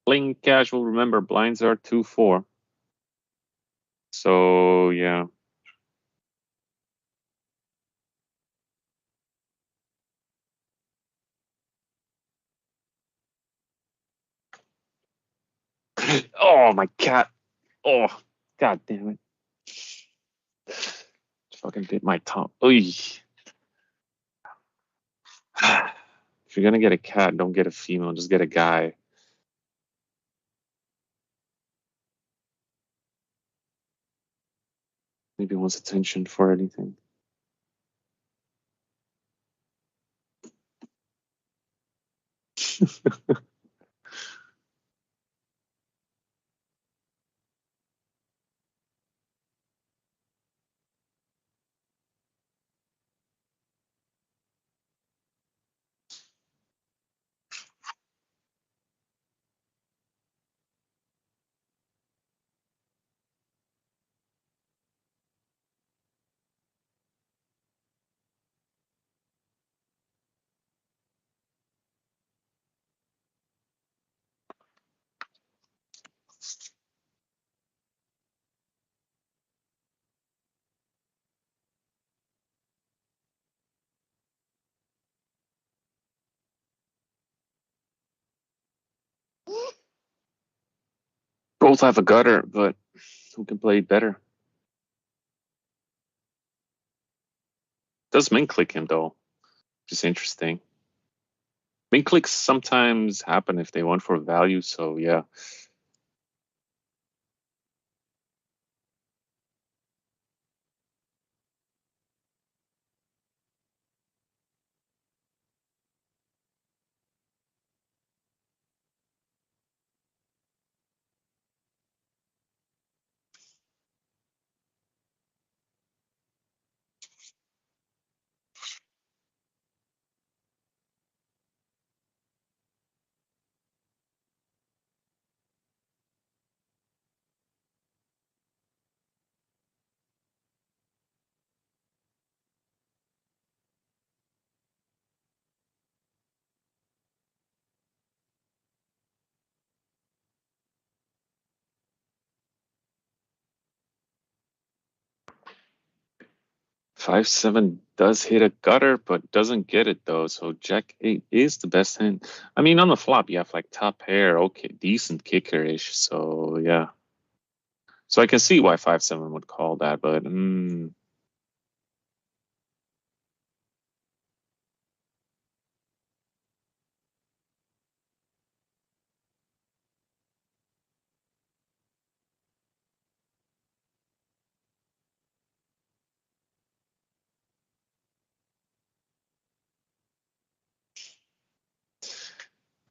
Playing casual, remember, blinds are 2-4. So, yeah. Oh, my cat. Oh, god damn it. Fucking bit my tongue. Oy. If you're gonna get a cat, don't get a female, just get a guy. Maybe wants attention for anything. Both have a gutter, but who can play better? Does min click him though? Just interesting. Min clicks sometimes happen if they want for value, so yeah. Five seven does hit a gutter, but doesn't get it though. So Jack 8 is the best hand. I mean, on the flop, you have like top pair, okay, decent kicker-ish. So yeah. So I can see why 5-7 would call that, but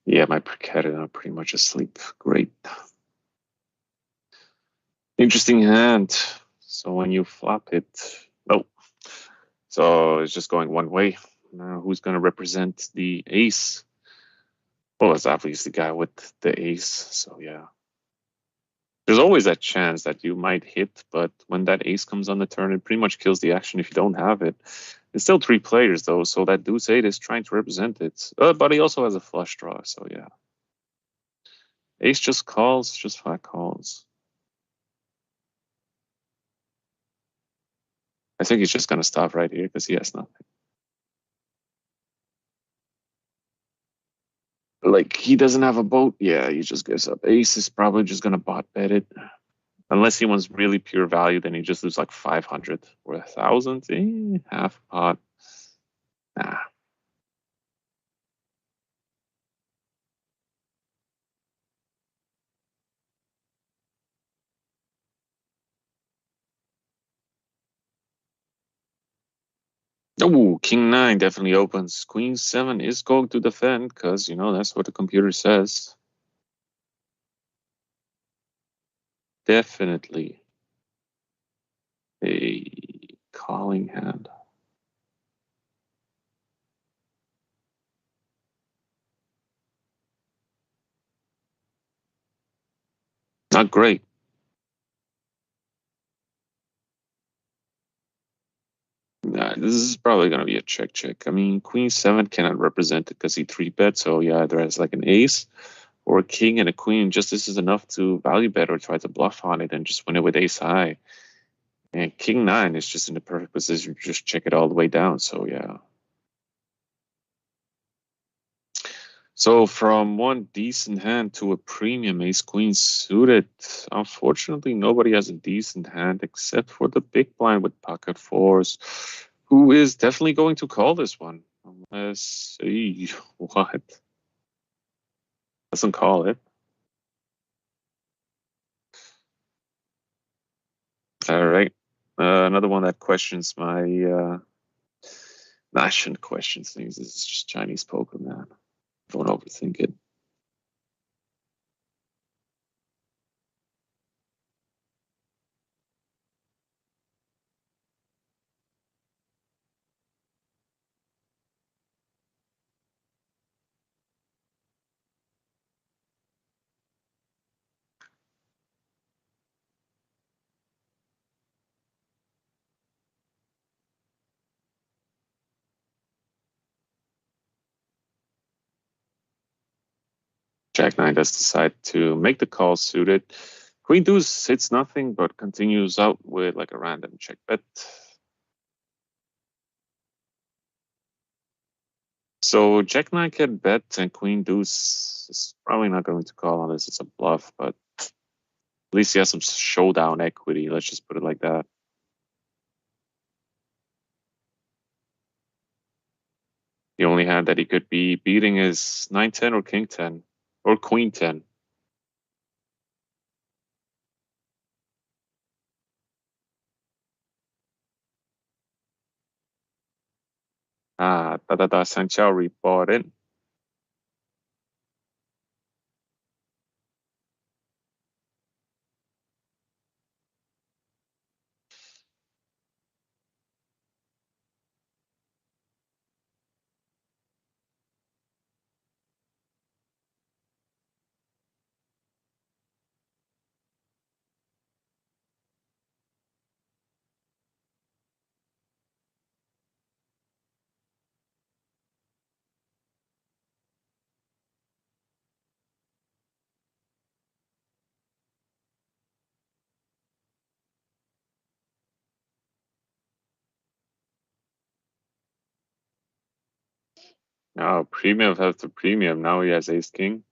yeah, my cat are pretty much asleep. Great. Interesting hand. So when you flop it, oh, so it's just going one way. Now who's going to represent the ace? Well, it's obviously the guy with the ace. So yeah. There's always that chance that you might hit, but when that ace comes on the turn, it pretty much kills the action if you don't have it. It's still 3 players though, so that deuce 8 is trying to represent it. But he also has a flush draw, so yeah. Ace just calls, just flat calls. I think he's just gonna stop right here because he has nothing. Like, he doesn't have a boat. Yeah, he just gives up. Ace is probably just gonna bot bet it. Unless he wants really pure value, then he just loses like 500 or 1,000. Half pot. Nah. Oh, King 9 definitely opens. Queen 7 is going to defend because, you know, that's what the computer says. Definitely a calling hand. Not great. Nah, this is probably going to be a check. I mean, Queen 7 cannot represent it because he 3-bet. So, yeah, either has like an ace or a king and a queen. Just this is enough to value bet or try to bluff on it and just win it with ace high. And King 9 is just in the perfect position to just check it all the way down. So, yeah. So from one decent hand to a premium ace queen suited, unfortunately nobody has a decent hand except for the big blind with pocket fours, who is definitely going to call this one. Unless what? Doesn't call it. All right. Another one that questions my I shouldn't question things. This is just Chinese poker, man. Don't overthink it. Jack 9 does decide to make the call suited. Queen deuce hits nothing but continues out with like a random check bet. So Jack 9 can bet and Queen deuce is probably not going to call unless it's a bluff, but at least he has some showdown equity. Let's just put it like that. The only hand that he could be beating is 9-10 or King 10 or Queen 10. Sanchao rebought it. Now premium after premium. Now he has ace king.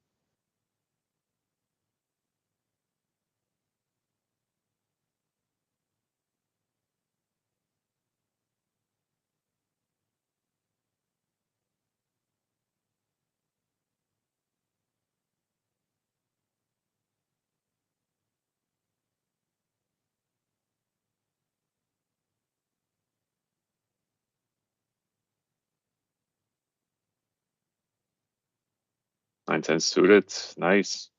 Nine ten suited. Nice.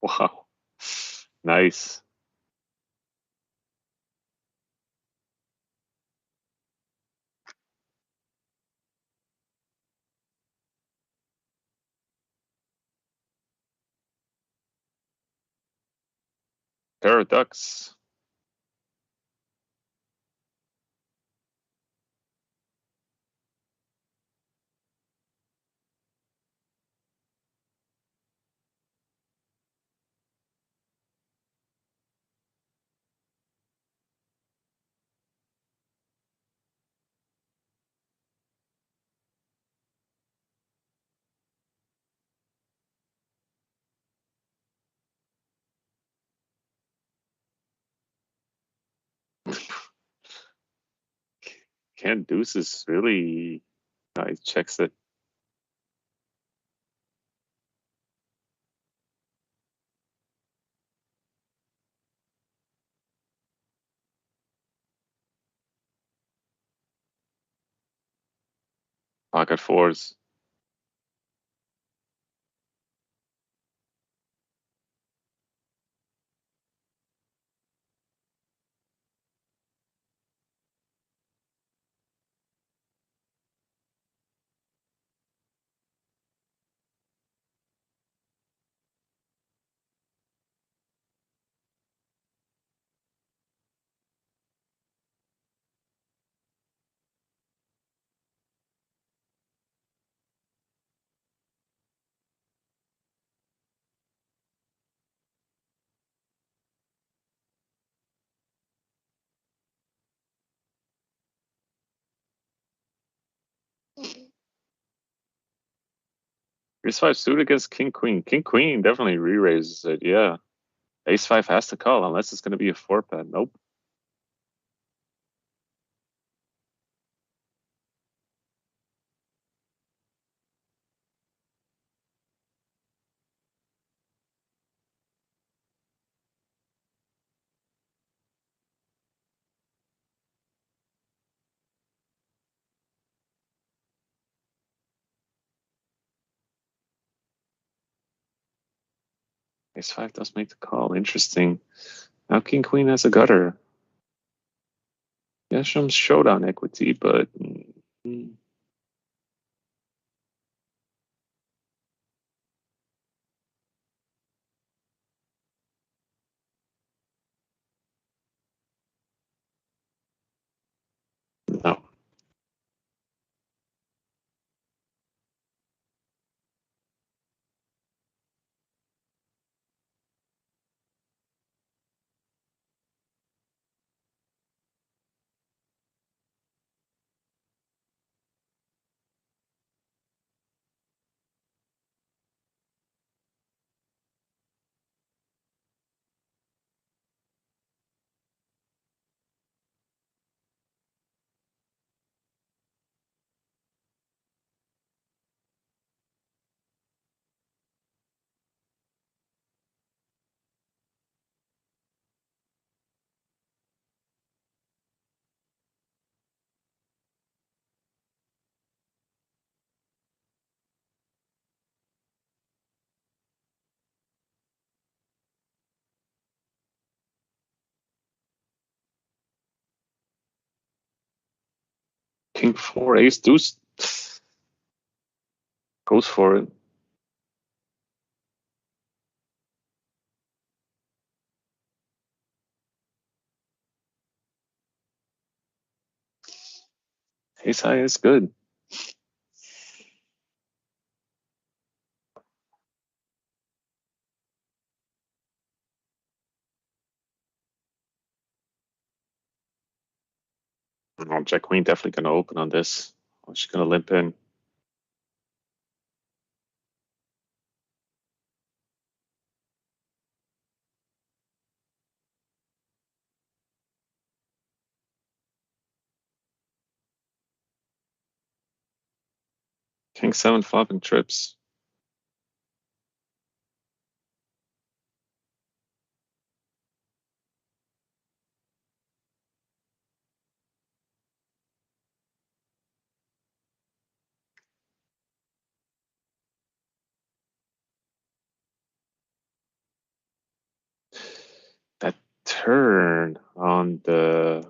Wow. Nice. Pair of ducks. Ken deuce is really nice. Checks it. Pocket fours. Ace five suit against king queen. King queen definitely re-raises it. Yeah. Ace five has to call unless it's going to be a four bet. Nope. Ace five does make the call. Interesting. Now king queen has a gutter. Yeah, some showdown equity, but no. King four, ace deuce goes for it. Ace high is good. Oh, Jack queen definitely going to open on this. Oh, she's going to limp in. King seven flopping trips. That turn on the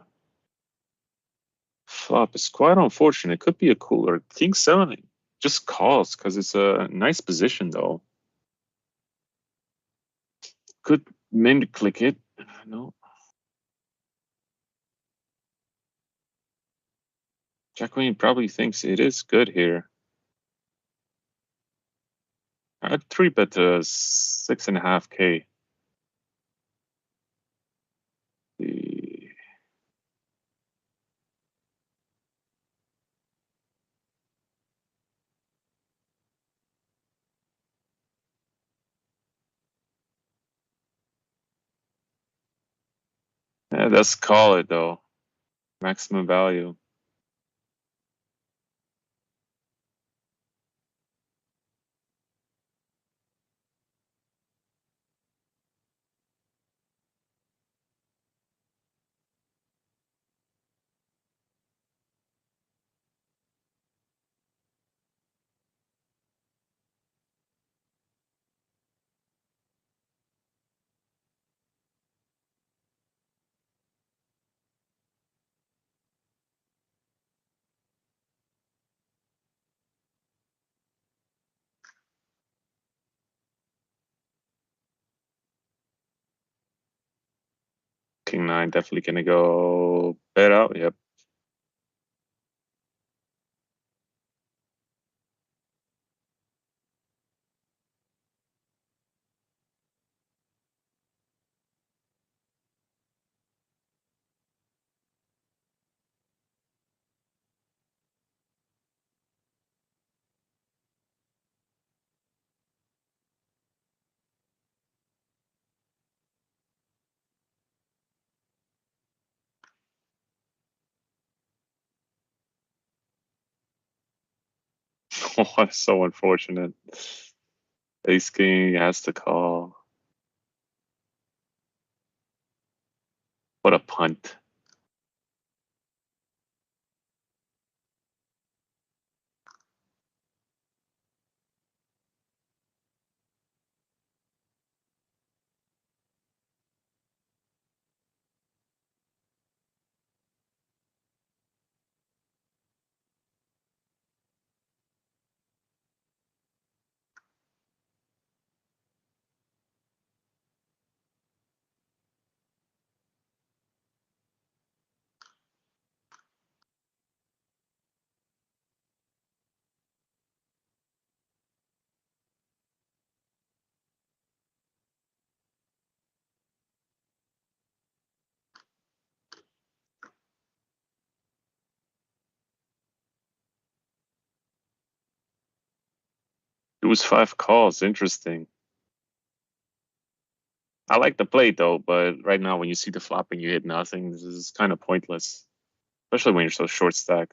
flop is quite unfortunate. It could be a cooler. King seven just calls because it's a nice position though. Could min click it No. Jack Queen probably thinks it is good here. I'd three bet to 6.5K. The Yeah, let's call it though. Maximum value. King nine definitely gonna go bet out. Yep. Oh, so unfortunate. Ace King has to call. What a punt. It was five calls. Interesting. I like the play though, but right now when you see the flop and you hit nothing, this is kind of pointless, especially when you're so short stack.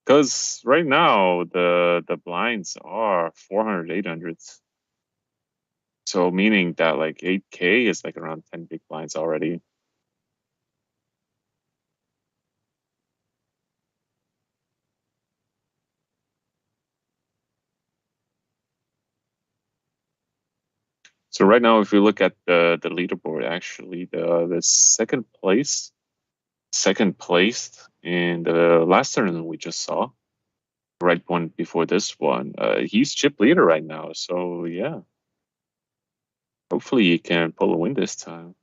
Because right now the blinds are 400, 800s. So meaning that like 8K is like around 10 big blinds already. So right now, if you look at the leaderboard, actually the second placed in the last tournament we just saw, right one before this one, he's chip leader right now. So yeah, hopefully he can pull a win this time.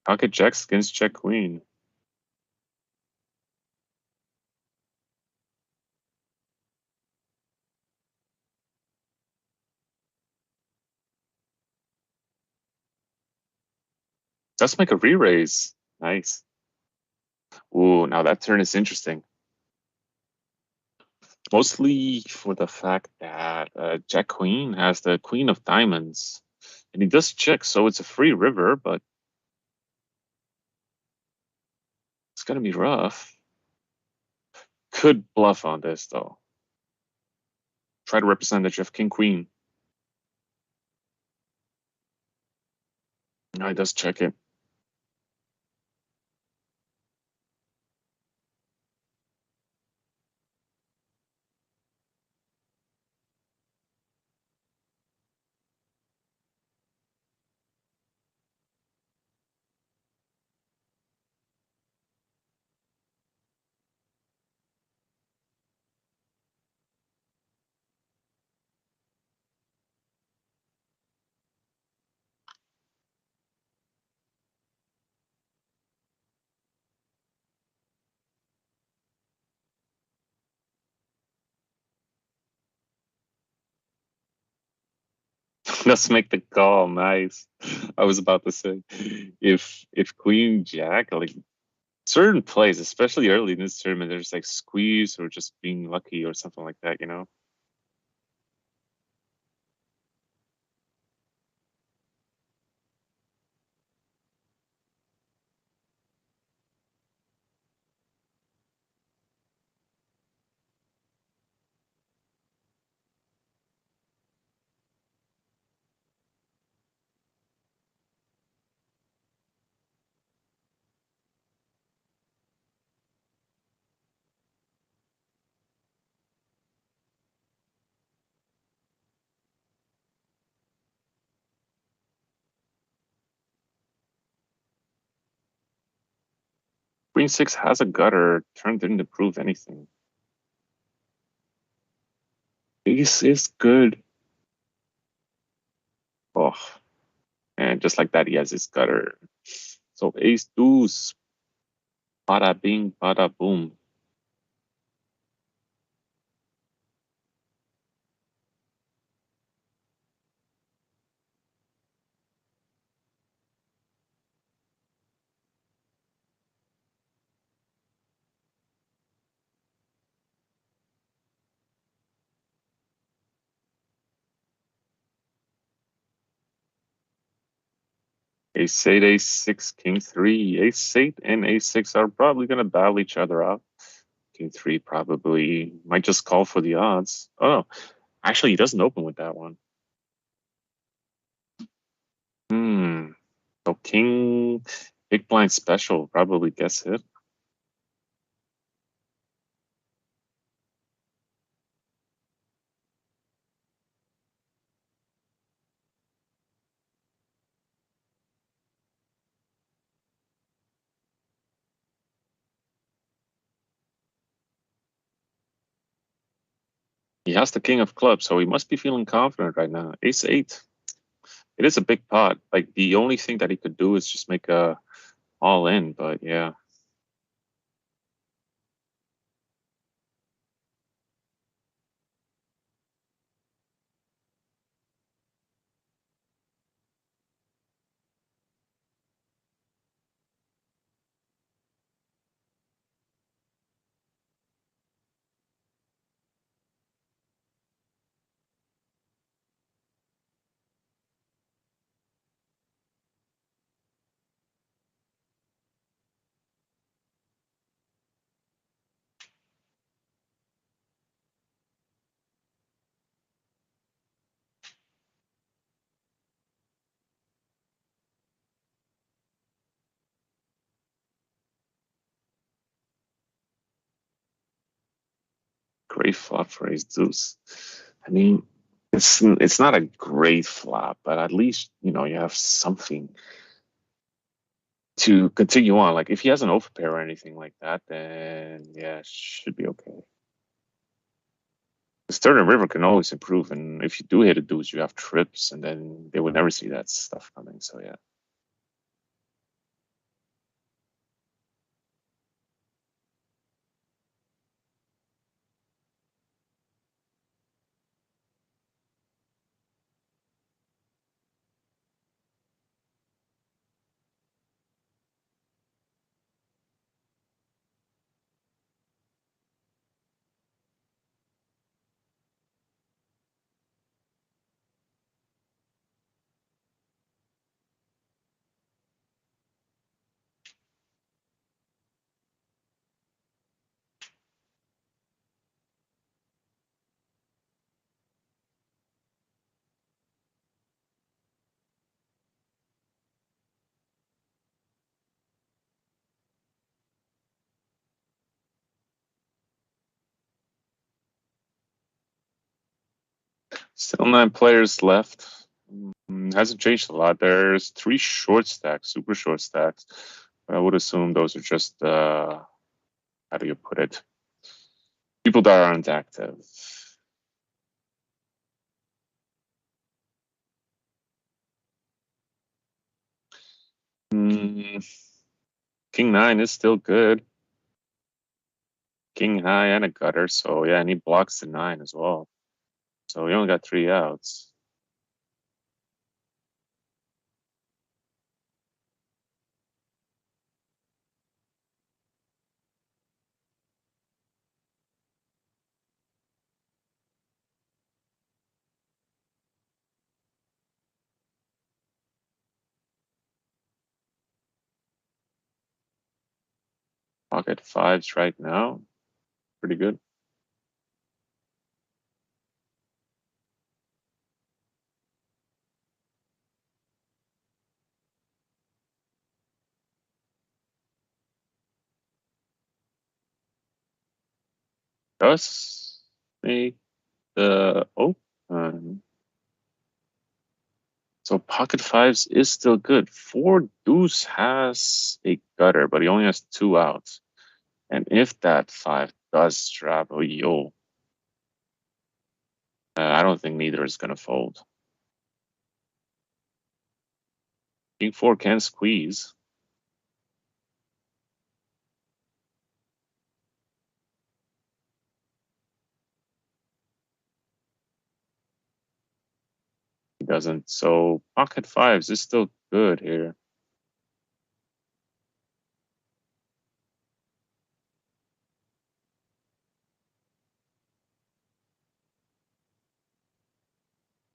Pocket jacks against check queen. Let's make a re-raise. Nice. Ooh, now that turn is interesting. Mostly for the fact that Jack Queen has the Queen of Diamonds. And he does check, so it's a free river, but it's going to be rough. Could bluff on this, though. Try to represent that you have King Queen. No, he does check it. Let's make the call. Nice. I was about to say, if Queen Jack, like certain plays, especially early in this tournament, there's like squeeze or just being lucky or something like that, you know? Queen six has a gutter. Turn didn't improve anything. Ace is good. Oh, and just like that, he has his gutter. So ace deuce, bada bing, bada boom. Ace eight, ace six, king three. Ace eight and ace six are probably gonna battle each other out. King three probably might just call for the odds. Oh no, actually he doesn't open with that one. Hmm. So king big blind special probably gets it. He has the king of clubs, so he must be feeling confident right now. Ace eight. It is a big pot. Like the only thing that he could do is just make a all in, but yeah. Great flop for ace deuce. I mean, it's not a great flop, but at least you know you have something to continue on. Like if he has an overpair or anything like that, then yeah, should be okay. The Stern and River can always improve, and if you do hit a deuce, you have trips, and then they would never see that stuff coming. So yeah. Still nine players left. Hasn't changed a lot. There's three short stacks, super short stacks. I would assume those are just how do you put it? People that aren't active. Mm, King nine is still good. King high and a gutter, so yeah, and he blocks the nine as well. So we only got three outs. Pocket fives right now. Pretty good. Does make the open. So pocket fives is still good. Four deuce has a gutter, but he only has two outs. And if that five does drop, oh yo, I don't think neither is gonna fold. King four can squeeze. He doesn't. So pocket fives is still good here.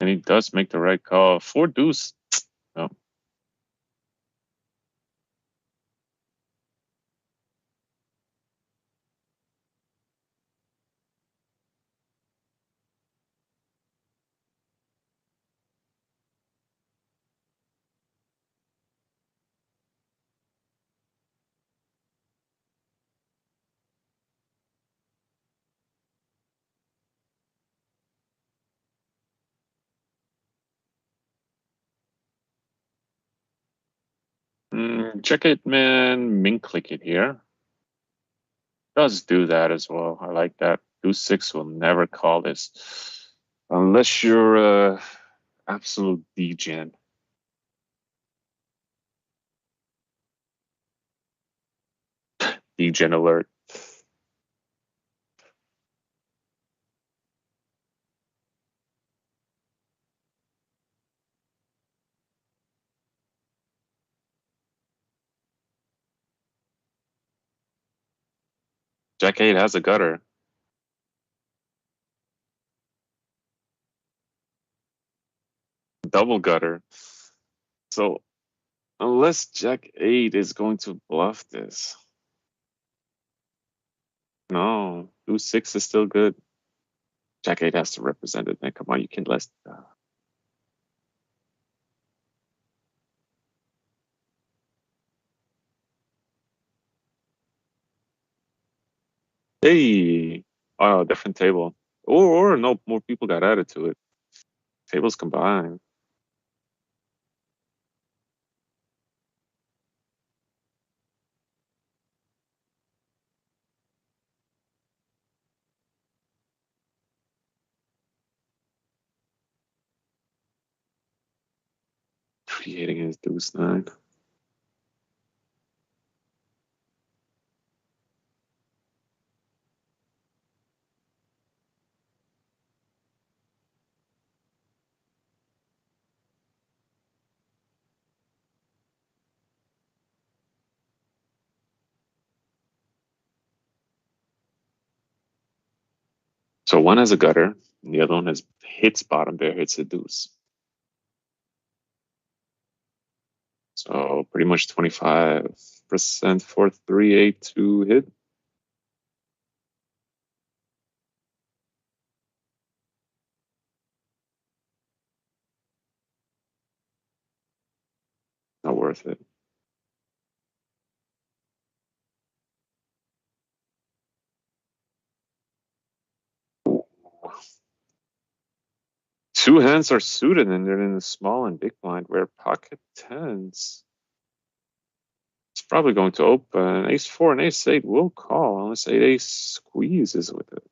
And he does make the right call. Four deuce. No. Check it, man. Min click it here. Does do that as well. I like that. Deuce six will never call this unless you're absolute degen. Degen alert. Jack eight has a gutter. Double gutter. So unless Jack eight is going to bluff this. No. Deuce six is still good. Jack eight has to represent it, man. Come on, you can less. Hey, oh, different table. Or no, more people got added to it. Tables combined. Creating his deuce nine. So one has a gutter, and the other one has hits bottom pair, hits a deuce. So pretty much 25% for 3-8 to hit. Not worth it. Two hands are suited and they're in the small and big blind where pocket tens. It's probably going to open. Ace four and ace eight will call unless eight ace squeezes with it.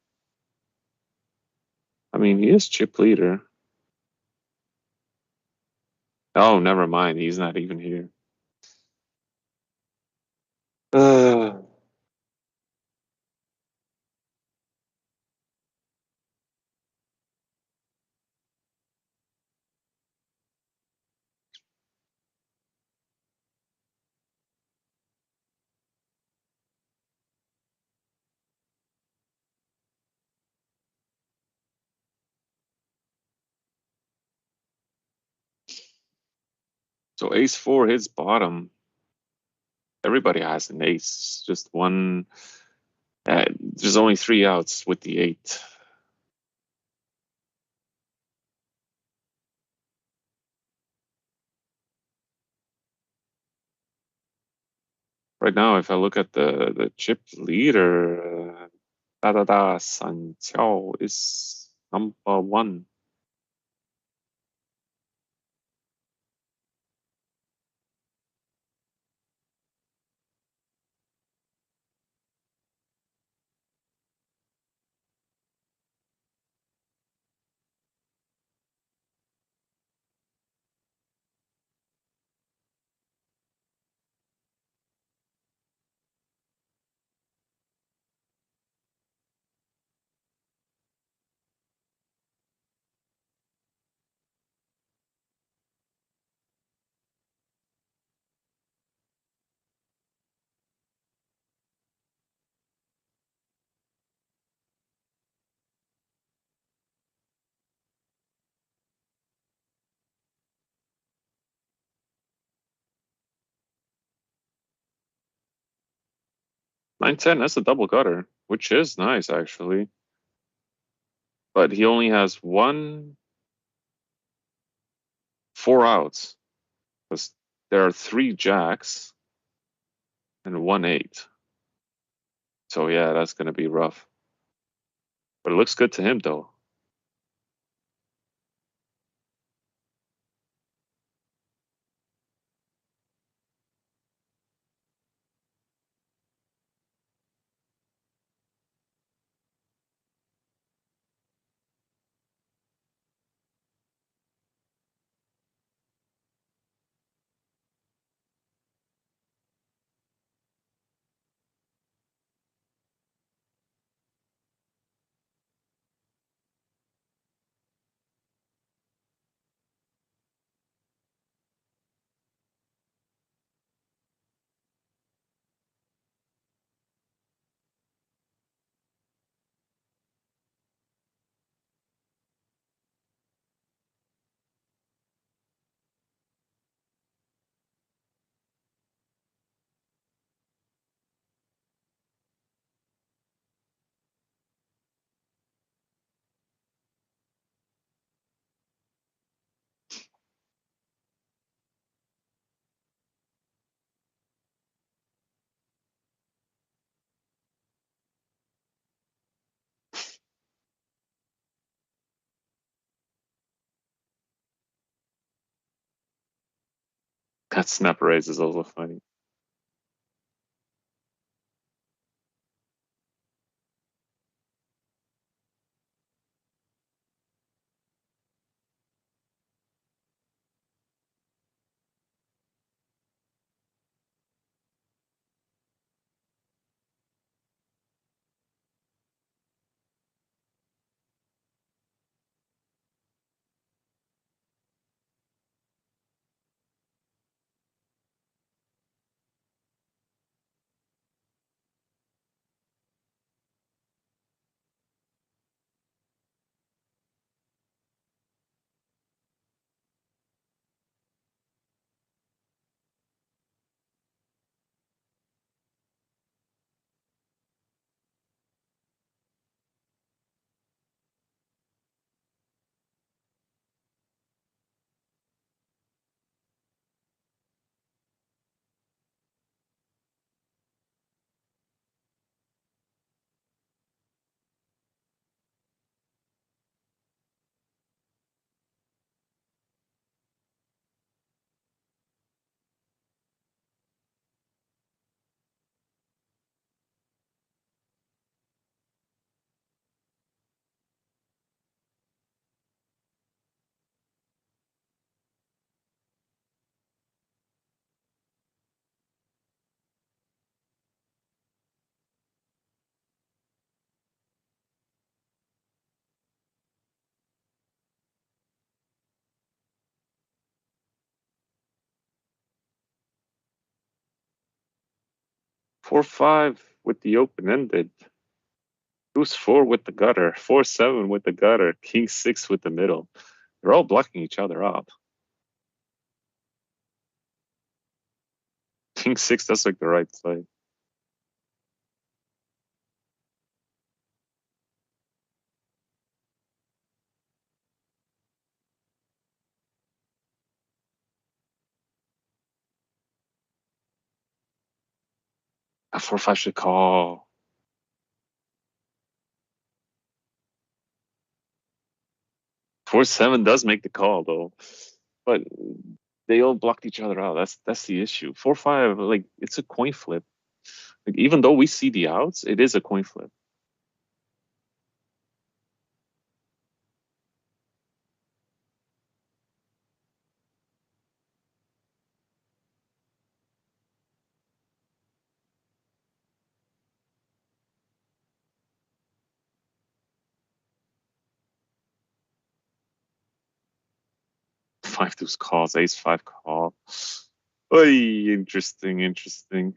I mean, he is chip leader. Oh, never mind. He's not even here. Uh, so ace four hits bottom. Everybody has an ace. It's just one. There's only 3 outs with the 8. Right now, if I look at the chip leader, San Qiao is number 1. Nine ten. That's a double gutter, which is nice actually. But he only has 4 outs. Because there are 3 jacks and 1 8. So yeah, that's gonna be rough. But it looks good to him though. That snap raise is also funny. Four five with the open ended. Deuce 4 with the gutter. 4-7 with the gutter. King 6 with the middle. They're all blocking each other up. King 6, that's like the right play. A 4-5 should call. 4-7 does make the call though, but they all blocked each other out. That's the issue. 4-5, like it's a coin flip. Like even though we see the outs, it is a coin flip. 5-2 calls, Ace-5 call. Oy, interesting, interesting.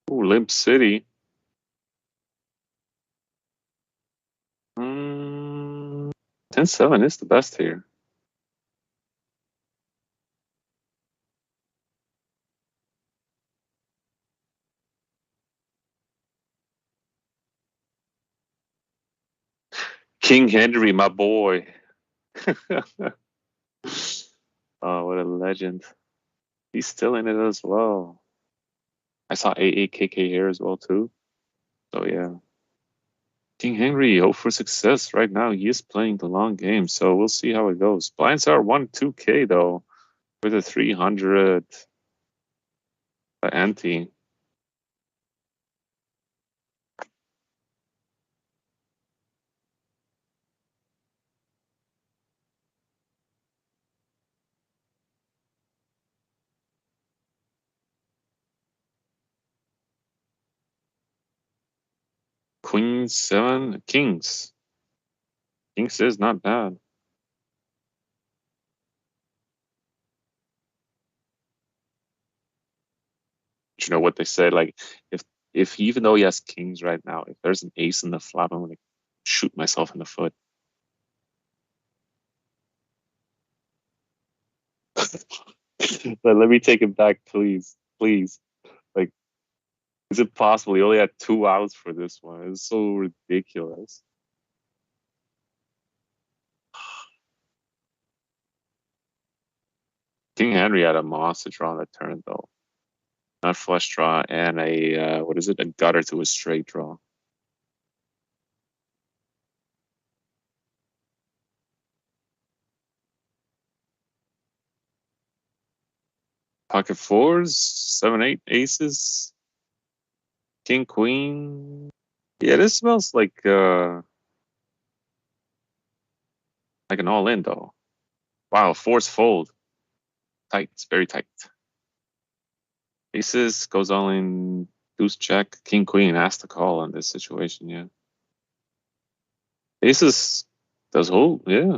Ooh, Limp City. 10-7 is the best here. King Henry, my boy. Oh, what a legend. He's still in it as well. I saw AAKK here as well too. So yeah. King Henry, hope for success right now. He is playing the long game, so we'll see how it goes. Blinds are 1-2K though, with a 300 ante. Queen 7, Kings. Kings is not bad. But you know what they say, like if even though he has kings right now, if there's an ace in the flop, I'm gonna shoot myself in the foot. But let me take it back, please. Please. Like, is it possible he only had 2 outs for this one? It's so ridiculous. King Henry had a monster draw on the turn though. Not flush draw and a what is it? A gutter to a straight draw. Pocket fours, 7-8 aces, king queen. Yeah, this smells like an all in though. Wow, force fold. Tight, it's very tight. Aces goes all in, deuce check, king queen has to call in this situation, yeah. Aces does hold, yeah.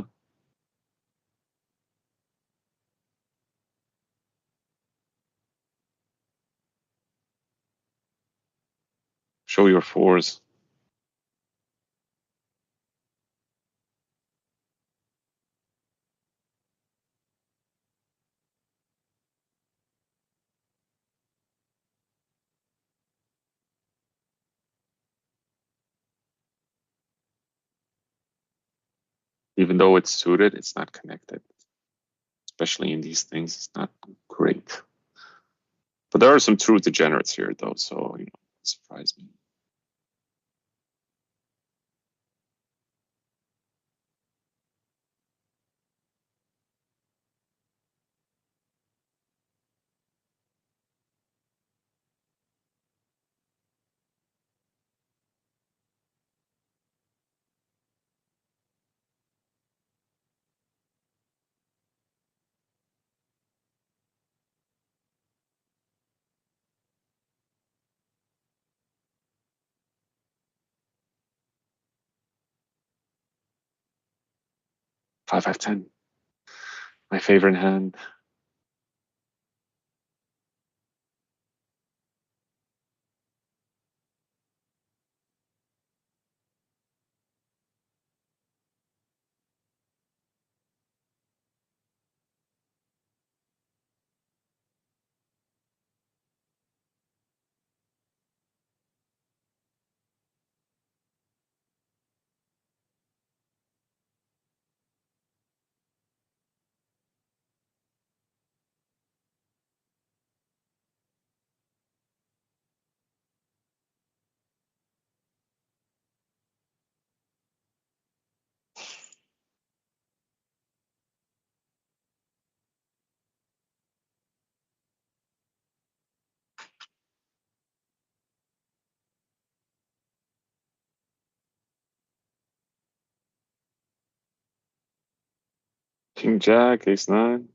Show your fours. Even though it's suited, it's not connected. Especially in these things, it's not great. But there are some true degenerates here, though, so it surprised me. Five, 10. My favorite hand. King Jack, Ace 9.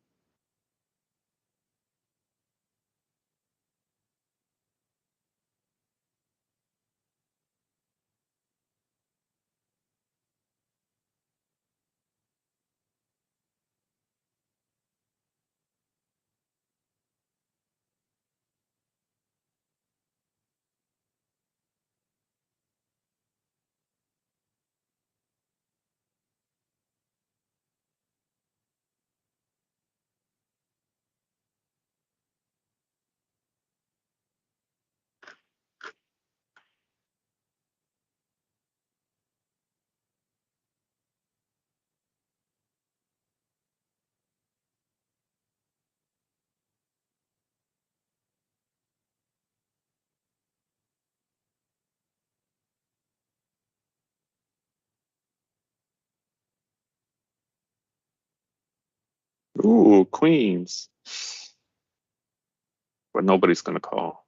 Ooh, Queens. But nobody's going to call.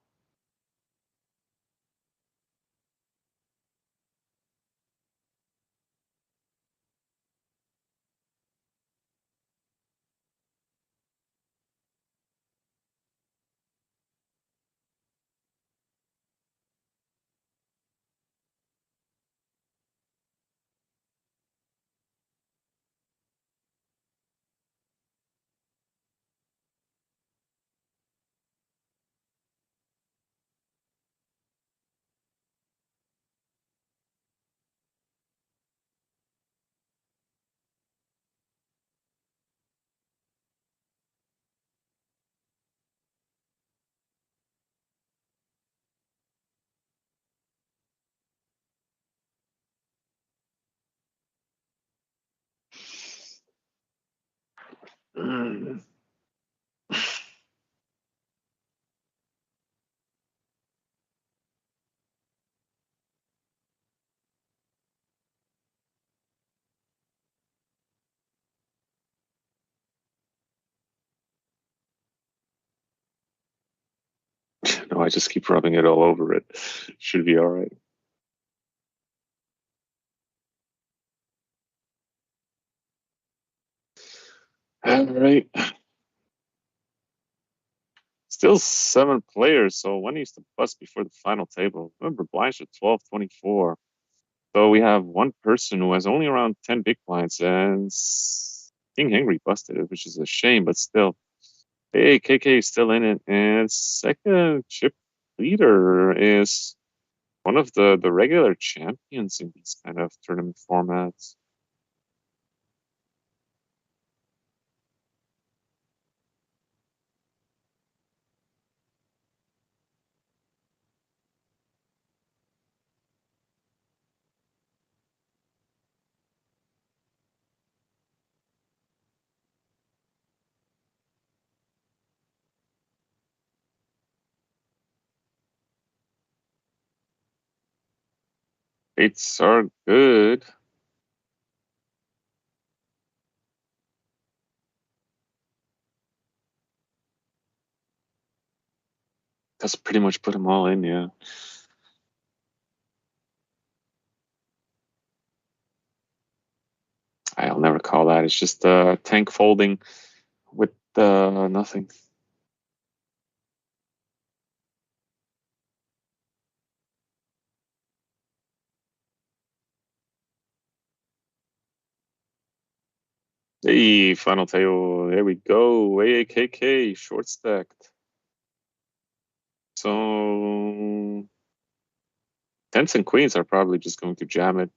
Mm. No, I just keep rubbing it all over it. Should be all right. All right. Still 7 players, so one needs to bust before the final table. Remember, blinds are 12, 24. So we have one person who has only around 10 big blinds, and King Henry busted it, which is a shame, but still. Hey, KK is still in it, and second chip leader is one of the regular champions in these kind of tournament formats. Eights are good. That's pretty much put them all in, yeah. I'll never call that. It's just tank folding with nothing. Hey, final table. There we go. AAKK, short stacked. So tens and queens are probably just going to jam it.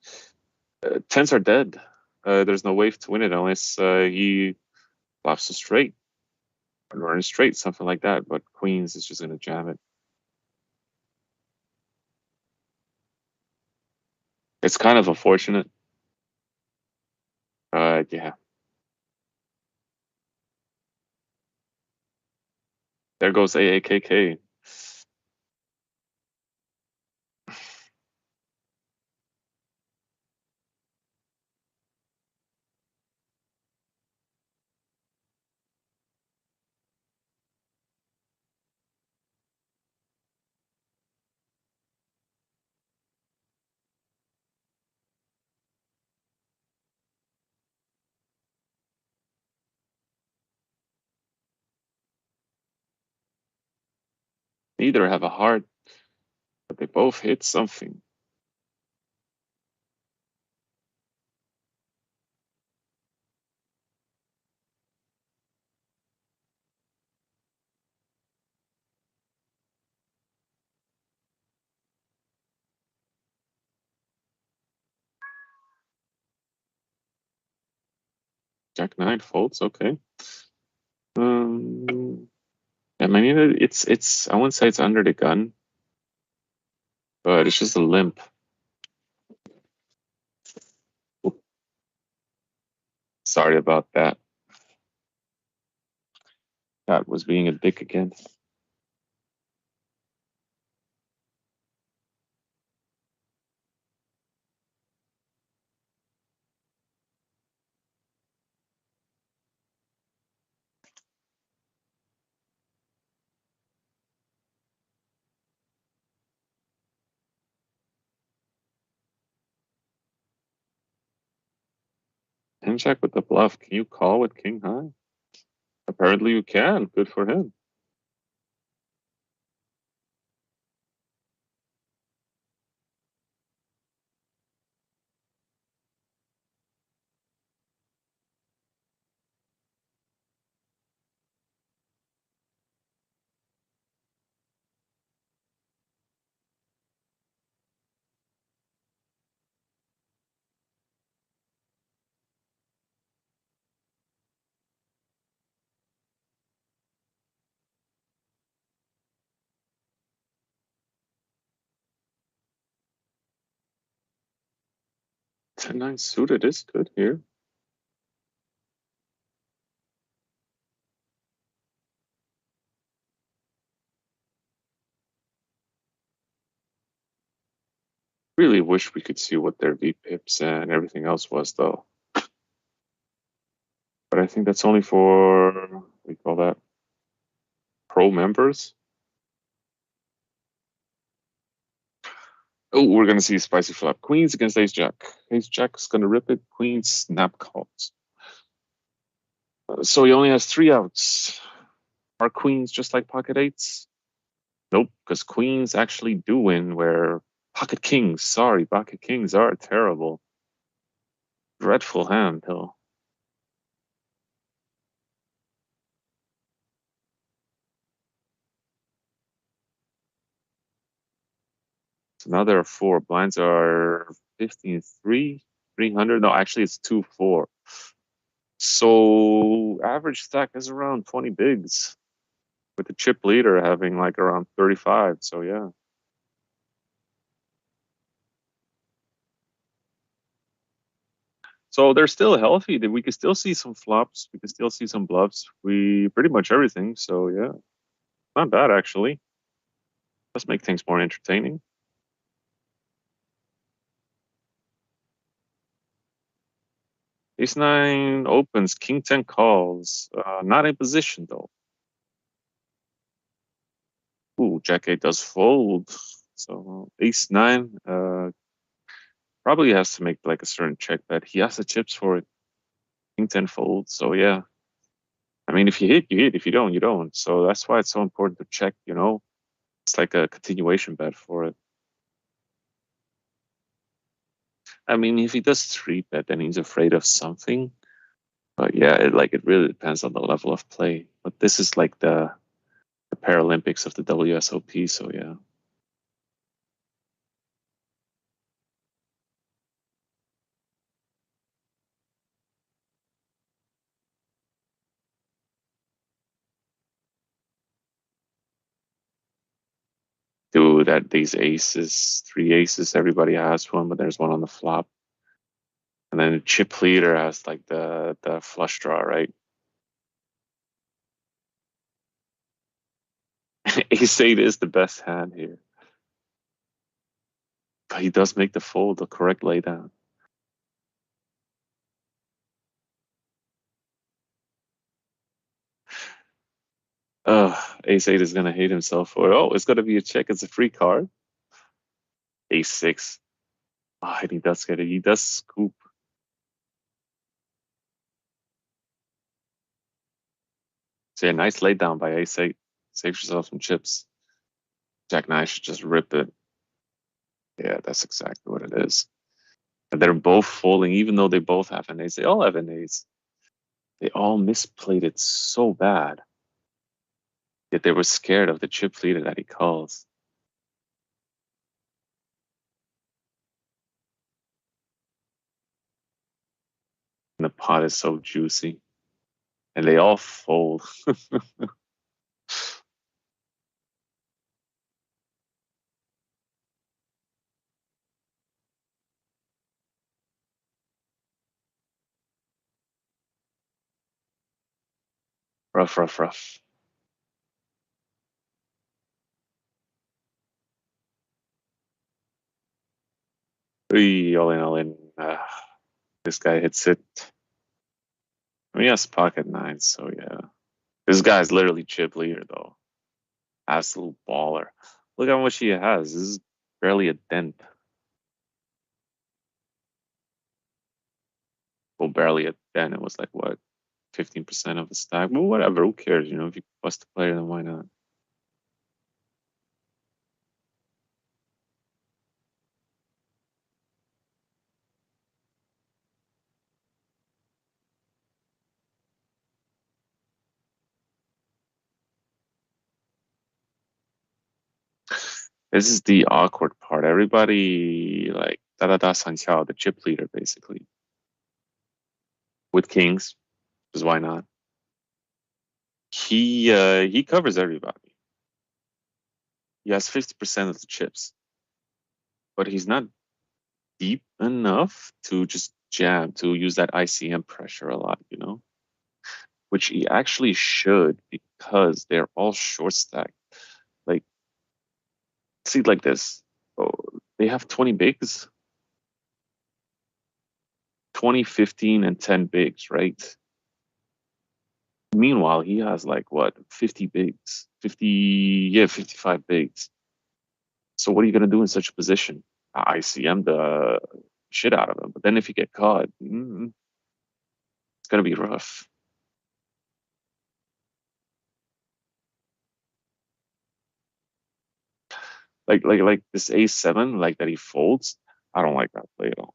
Tens are dead. There's no way to win it unless he bluffs a straight or run a straight, something like that. But queens is just going to jam it. It's kind of unfortunate. Yeah. There goes AAKK. Neither have a heart, but they both hit something. Jack nine folds, okay. I mean, it's. I wouldn't say it's under the gun, but it's just a limp. Sorry about that. That was being a dick again. Ten check with the bluff. Can you call with king high? Apparently you can. Good for him. Ten nine suited is good here. Really wish we could see what their VPIPs and everything else was, though. But I think that's only for, what do you call that? Pro members. Oh, we're gonna see a spicy flop. Queens against ace jack. Ace jack's gonna rip it. Queen snap calls. So he only has 3 outs. Are queens just like pocket eights? Nope, because queens actually do win. Where pocket kings, sorry, pocket kings are terrible. Dreadful hand, though. Now there are 4. Blinds are 15-3, 300. No, actually it's 2-4. So average stack is around 20 bigs, with the chip leader having like around 35. So yeah. So they're still healthy. We can still see some flops. We can still see some bluffs. We pretty much everything. So yeah, not bad actually. Let's make things more entertaining. Ace 9 opens, King 10 calls. Not in position though. Ooh, Jack 8 does fold. So Ace 9 probably has to make like a certain check bet. He has the chips for it. King 10 folds. So yeah. I mean, if you hit, you hit. If you don't, you don't. So that's why it's so important to check, you know? It's like a continuation bet for it. I mean, if he does 3-bet, then he's afraid of something. But yeah, it really depends on the level of play. But this is like the Paralympics of the WSOP, so yeah. Dude, that these aces, 3 aces, everybody has one, but there's one on the flop. And then the chip leader has like the flush draw, right? Ace 8 is the best hand here. But he does make the fold, the correct laydown. Ace 8 is gonna hate himself for it. Oh, it's gonna be a check. It's a free card. Ace 6. And he does get it. He does scoop. So yeah, nice laydown by Ace 8. Save yourself some chips. Jack 9 should just rip it. Yeah, that's exactly what it is. And they're both folding, even though they both have an ace. They all have an ace. They all misplayed it so bad. Yet they were scared of the chip leader that he calls. And the pot is so juicy. And they all fold. Rough, rough, rough. All in, all in. This guy hits it. I mean, he has pocket nines, so yeah. This guy's literally chip leader, though. Absolute baller. Look how much he has. This is barely a dent. Well, barely a dent. It was like, what, 15% of the stack? Well, whatever. Who cares? You know, if you bust the player, then why not? This is the awkward part. Everybody like da da da San Xiao, the chip leader, basically. With kings, because why not? He covers everybody. He has 50% of the chips, but he's not deep enough to just jam, to use that ICM pressure a lot, you know? Which he actually should, because they're all short stack. Like, see, like this. Oh, they have 20 bigs, 20, 15, and 10 bigs, right? Meanwhile, he has like what, 50 bigs, 50, yeah, 55 bigs. So what are you gonna do in such a position? ICM the shit out of him. But then if you get caught, it's gonna be rough. Like this A7, like that he folds. I don't like that play at all.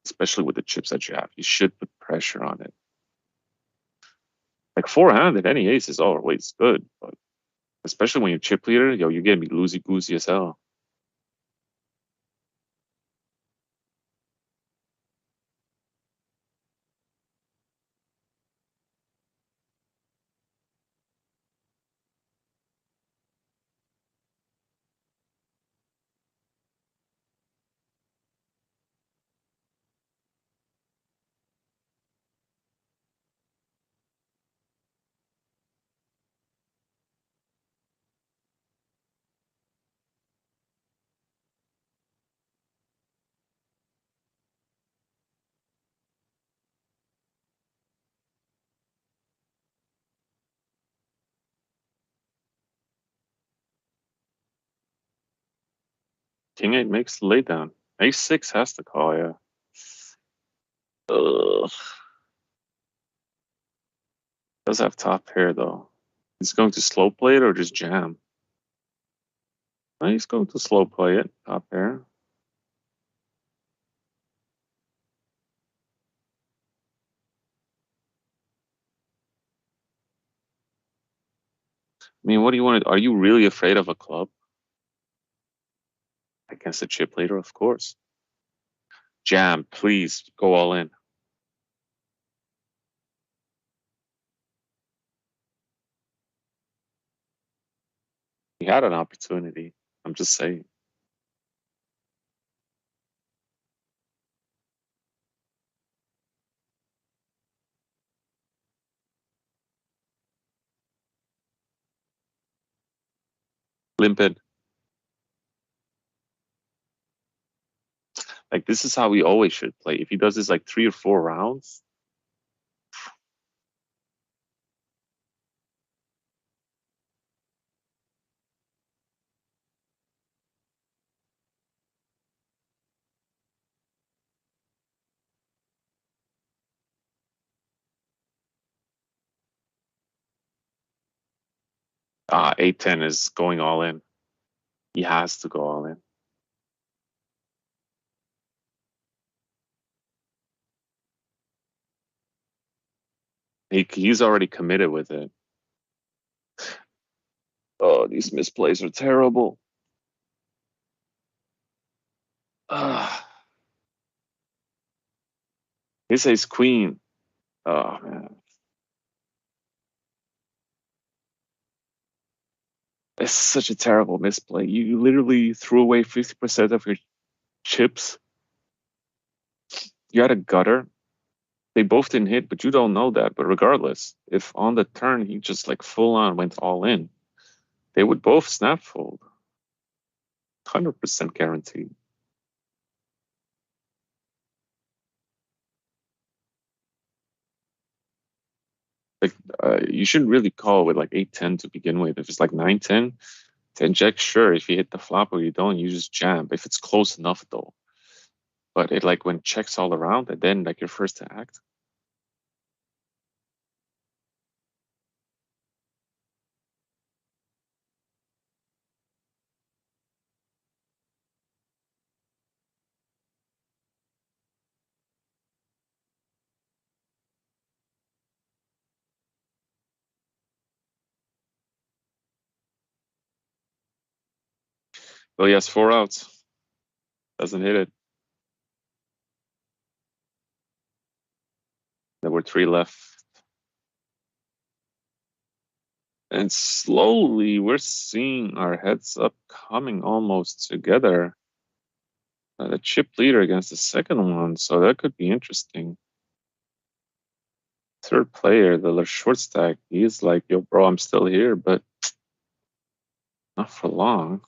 Especially with the chips that you have. You should put pressure on it. Like four-handed, any ace is always good, but especially when you're chip leader, yo, you're gonna be loosey goosey as hell. King 8 makes the lay down. Ace 6 has to call, yeah. Ugh. Does have top pair though. He's going to slow play it or just jam? He's going to slow play it, top pair. I mean, what do you want to? Are you really afraid of a club against a chip leader? Of course. Jam, please go all in. He had an opportunity. I'm just saying. Limpid. Like this is how we always should play. If he does this like 3 or 4 rounds, 8-10 is going all in. He has to go all in. He's already committed with it. Oh, these misplays are terrible. His ace queen. Oh man, it's such a terrible misplay. You literally threw away 50% of your chips. You had a gutter. They both didn't hit, but you don't know that. But regardless, if on the turn he just like full on went all in, they would both snap fold. 100% guaranteed. Like you shouldn't really call with like 8-10 to begin with. If it's like 9-10, 10 jack, sure. If you hit the flop or you don't, you just jam. If it's close enough though. But it like when checks all around and then like you're first to act. Well, he has 4 outs. Doesn't hit it. There were 3 left. And slowly we're seeing our heads up coming almost together. The chip leader against the second one, so that could be interesting. Third player, the short stack, he's like, yo, bro, I'm still here, but not for long.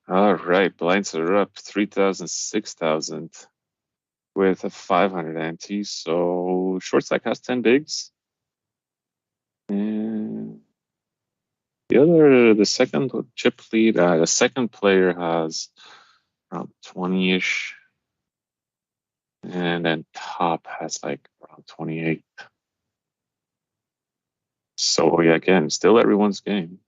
All right, blinds are up 3,000, 6,000 with a 500 ante. So short stack has 10 bigs. And the second chip lead, the second player has around 20-ish. And then top has like around 28. So yeah, again, still everyone's game.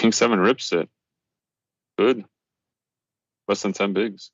King 7 rips it. Good. Less than 10 bigs.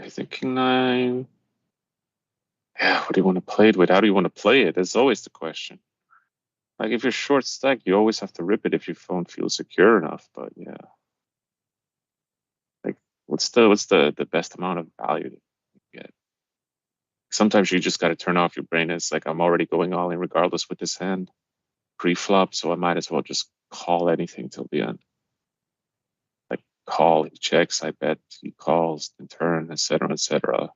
I think King 9. Yeah, what do you want to play it with? How do you want to play it? That's always the question. Like if you're short stack, you always have to rip it if your phone feels secure enough. But yeah, like what's the best amount of value to get? Sometimes you just got to turn off your brain. It's like I'm already going all in regardless with this hand pre-flop, so I might as well just call anything till the end. Like call, he checks, I bet, he calls, in turn, etc., etc.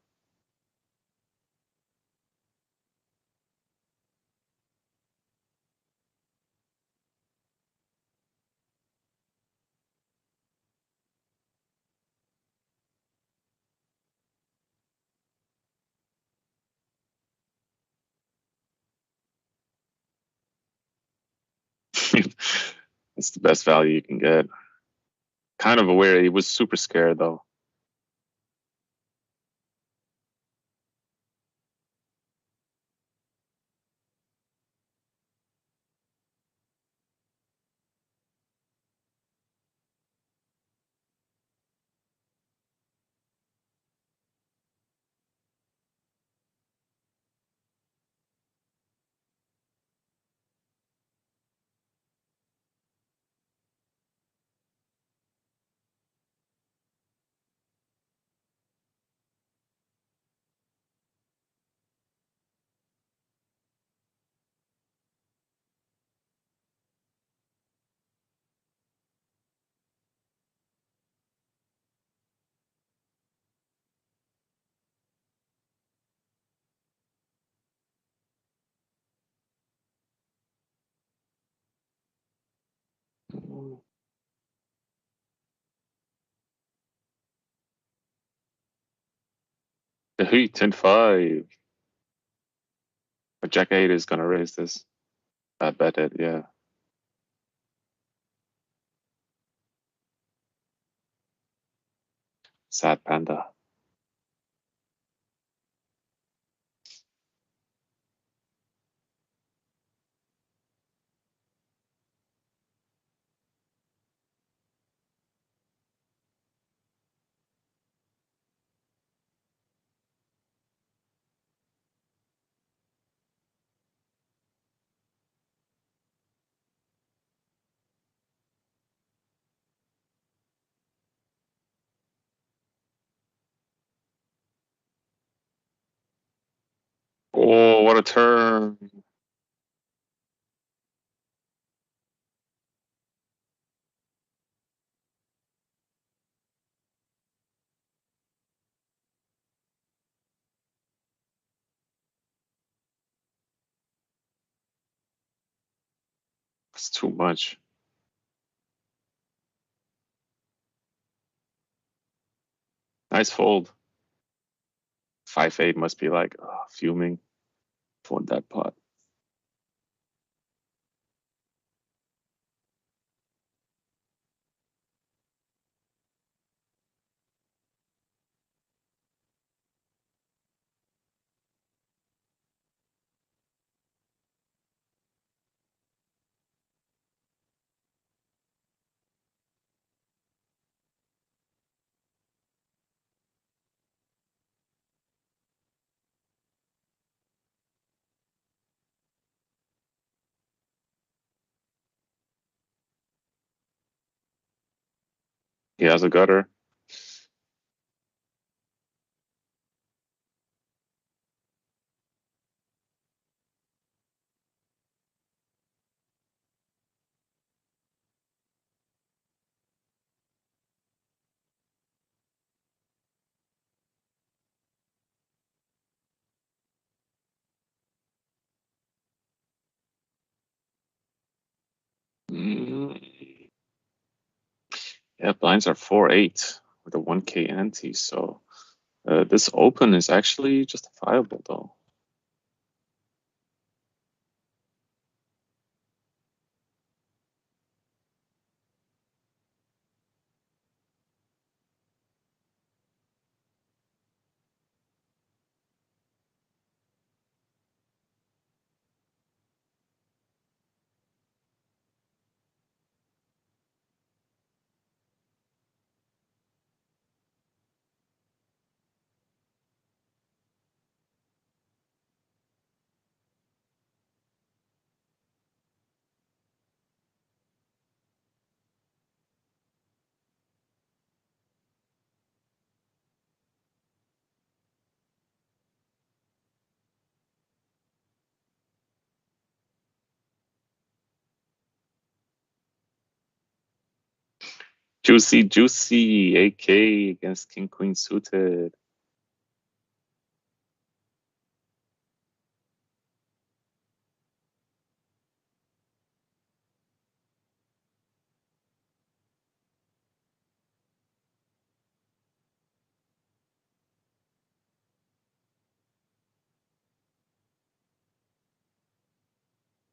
It's the best value you can get. Kind of aware he was super scared though. The Heat 10-5. But Jack 8 is gonna raise this. I bet it, yeah. Sad panda. Oh, what a turn. It's too much. Nice fold. 5-8 must be like fuming for that pot. He has a gutter. Mm. Yeah, blinds are 4-8. with a 1K ante. So this open is actually justifiable, though. Juicy, juicy, AK against King Queen suited.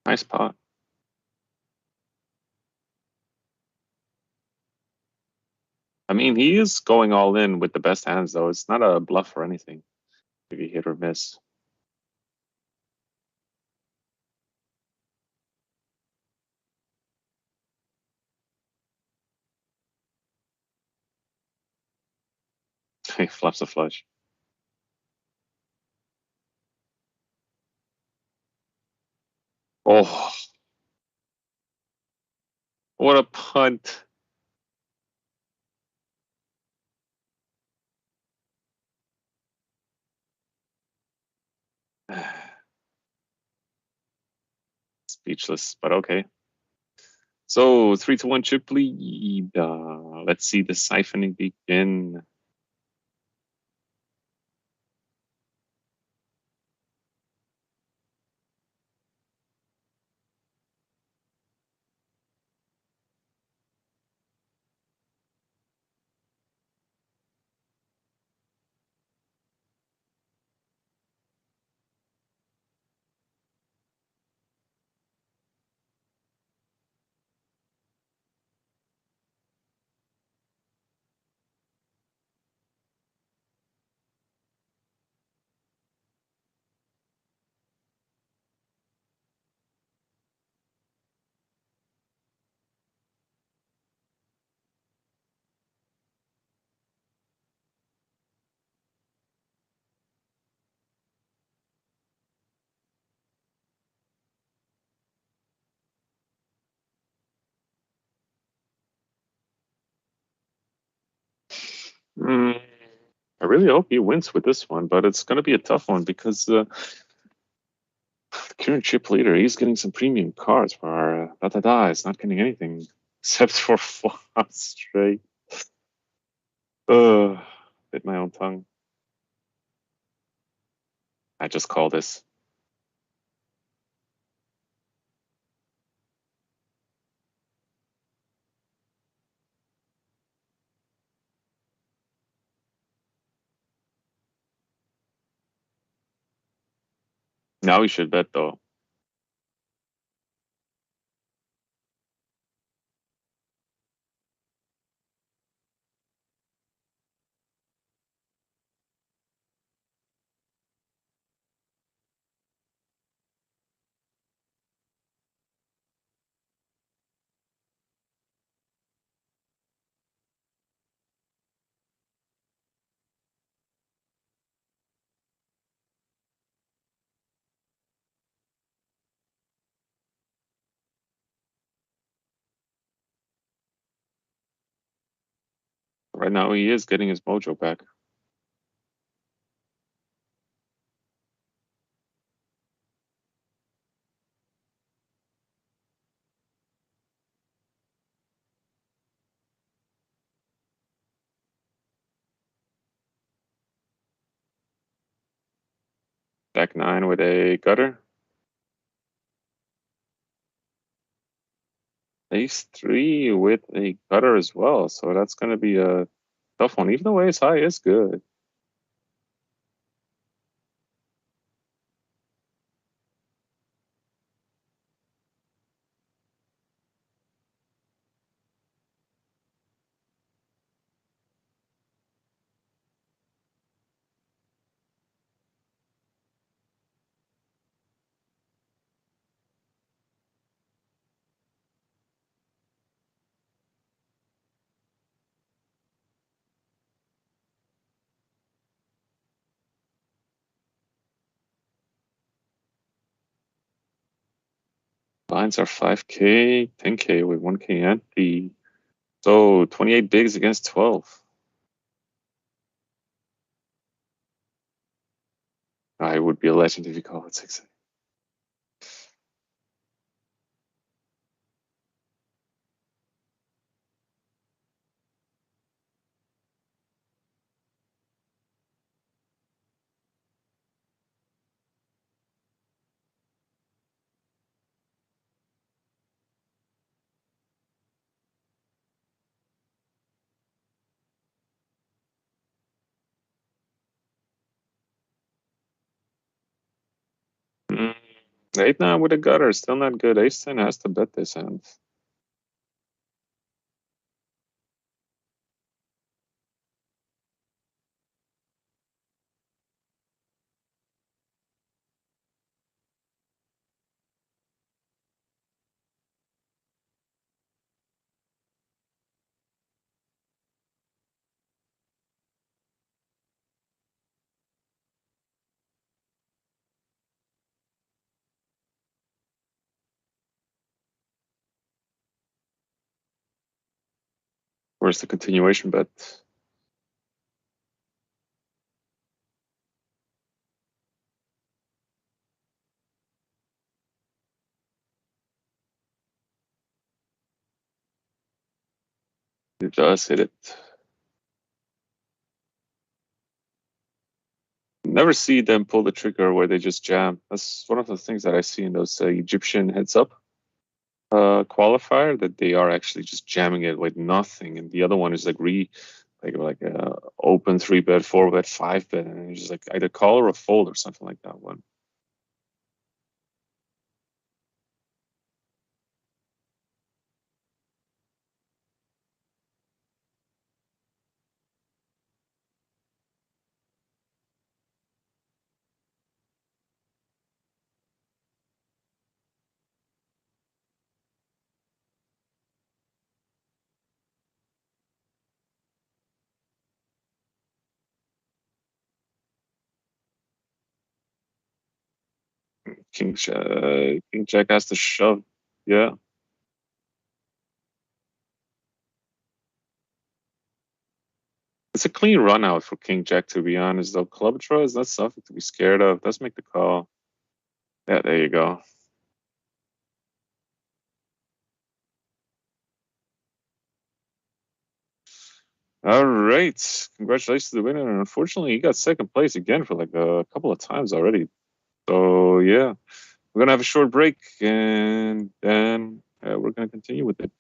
Nice pot. I mean, he is going all in with the best hands, though. It's not a bluff or anything. Maybe hit or miss. He fluffs a flush. Oh, what a punt. Speechless, but okay. So 3-1 chip lead. Let's see the siphoning begin. Mm, I really hope he wins with this one, but it's going to be a tough one because the current chip leader, he's getting some premium cards where is not getting anything except for flop straight. Bit my own tongue. I just call this. Now we should bet, though. Right now, he is getting his mojo back. Back nine with a gutter. Ace three with a gutter as well. So that's going to be a Tough one. Even though ace high is good. Lines are 5K, 10K with 1K ante. So 28 bigs against 12. I would be a legend if you call it 6. Mm, 8-9 with a gutter, still not good. Ace 10 has to bet this hand. Where's the continuation bet? It does hit it. Never see them pull the trigger where they just jam. That's one of the things that I see in those Egyptian heads up qualifier, that they are actually just jamming it with nothing, and the other one is like open 3-bet, 4-bet, 5-bet, and it's just like either call or a fold or something like that one. King Jack has to shove. Yeah. It's a clean run out for King Jack, to be honest, though. Club draw is not something to be scared of. Let's make the call. Yeah, there you go. All right. Congratulations to the winner. And unfortunately, he got second place again for like a couple of times already. So, yeah, we're going to have a short break and then we're going to continue with it.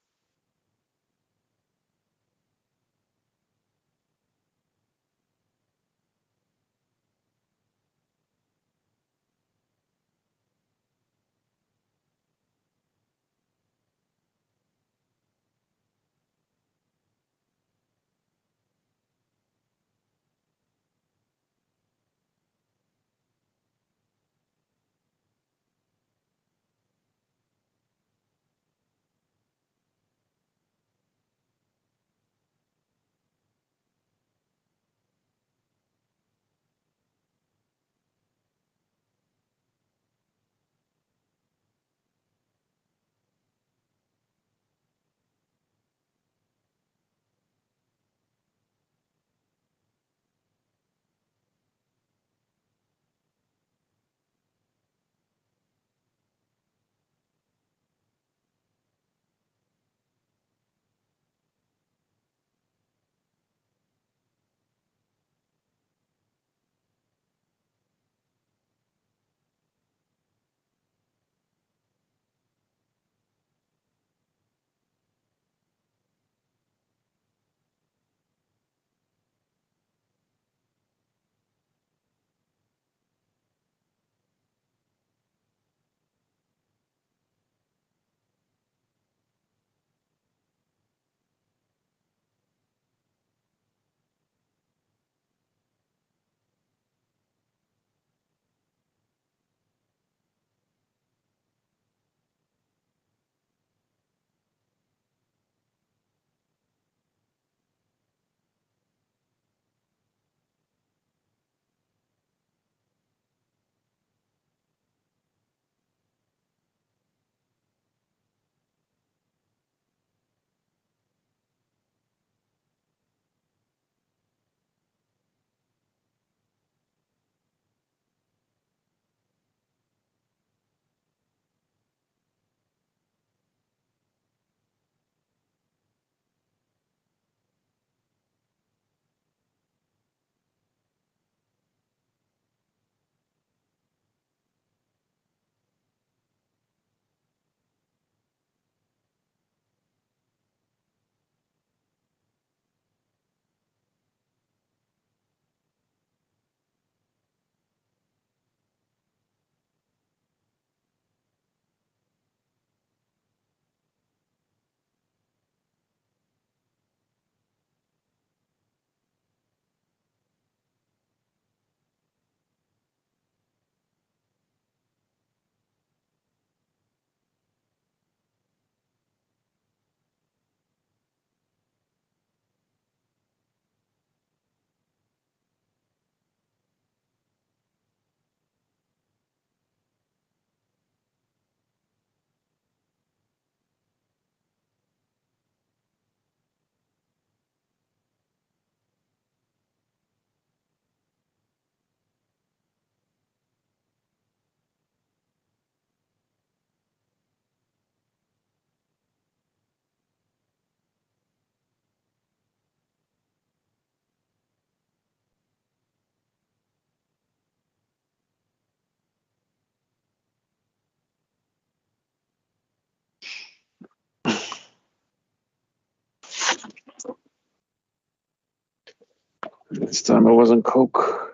This time it wasn't Coke.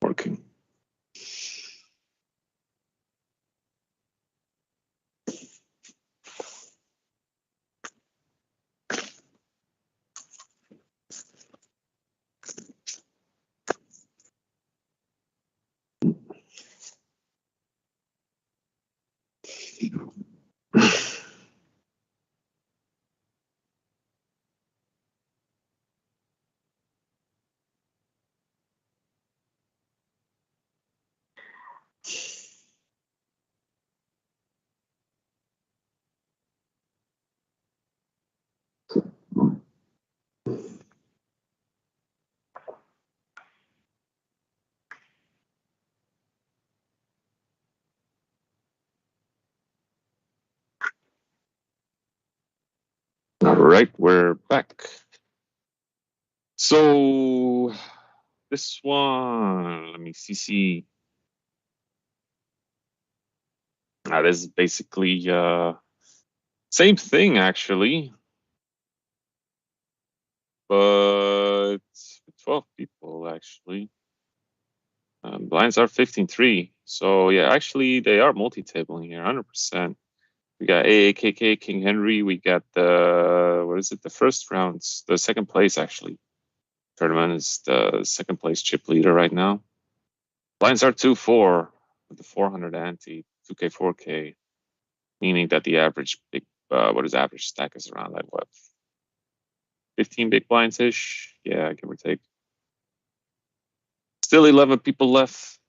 Working. All right, we're back. So this one, let me see. This is basically same thing actually, but 12 people actually. Blinds are 15-3. So yeah, actually they are multi-tabling here, 100%. We got AAKK, King Henry. We got the first rounds, the second place actually. Tournament is the second place chip leader right now. Blinds are 2-4 with the 400 ante, 2K, 4K, meaning that the average average stack is around like what? 15 big blinds ish? Yeah, give or take. Still 11 people left.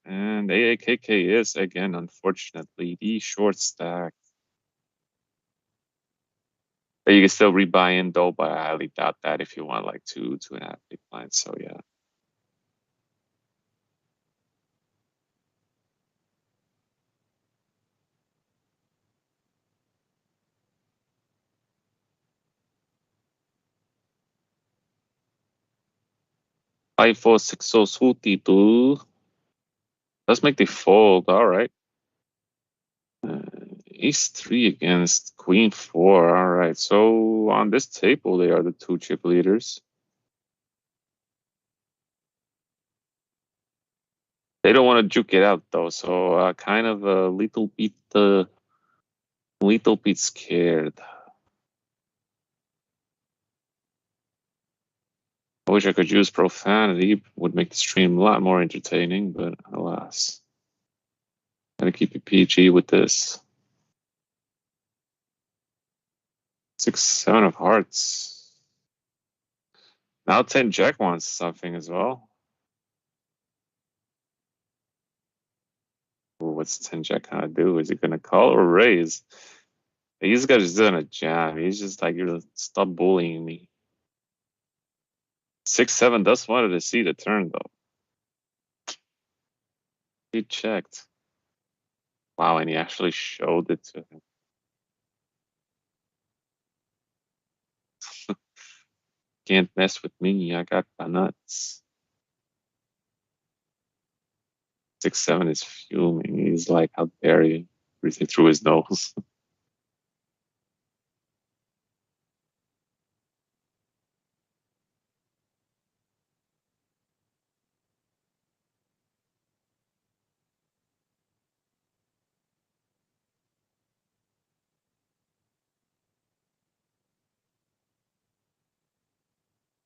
And AAKK is, again, unfortunately, the short stack. But you can still rebuy in, though, but I highly doubt that if you want like 2.5 big blinds. So, yeah. Five, four, six, so suited. Let's make the fold. All right. Ace 3 against Queen 4. All right. So on this table, they are the two chip leaders. They don't want to juke it out though, so kind of a little bit scared. I wish I could use profanity. Would make the stream a lot more entertaining, but alas. Gotta keep it PG with this. 6, 7 of hearts. Now 10 Jack wants something as well. Ooh, what's 10 Jack gonna do? Is he gonna call or raise? He's got just doing a jam. He's just like, you're stop bullying me. 6, 7 does wanted to see the turn though. He checked. Wow, and he actually showed it to him. Can't mess with me. I got my nuts. 6, 7 is fuming. He's like, how dare you? Breathing through his nose.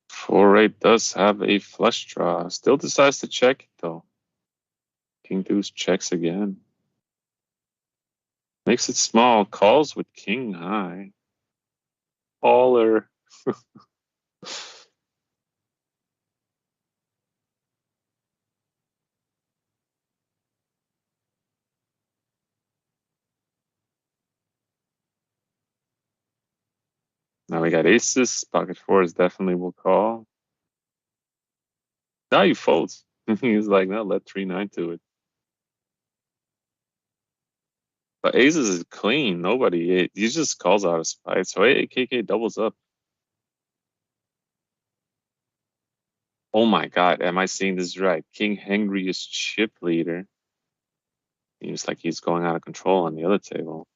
Four eight does have a flush draw. Still decides to check it though. King deuce checks again. Makes it small. Calls with king high. Caller. Now we got aces. Pocket fours definitely will call. Now he folds. He's like, no, let 3-9 to it. But aces is clean. Nobody. He just calls out a spite. So KK doubles up. Oh my God. Am I seeing this right? King Henry is chip leader. Seems like he's going out of control on the other table.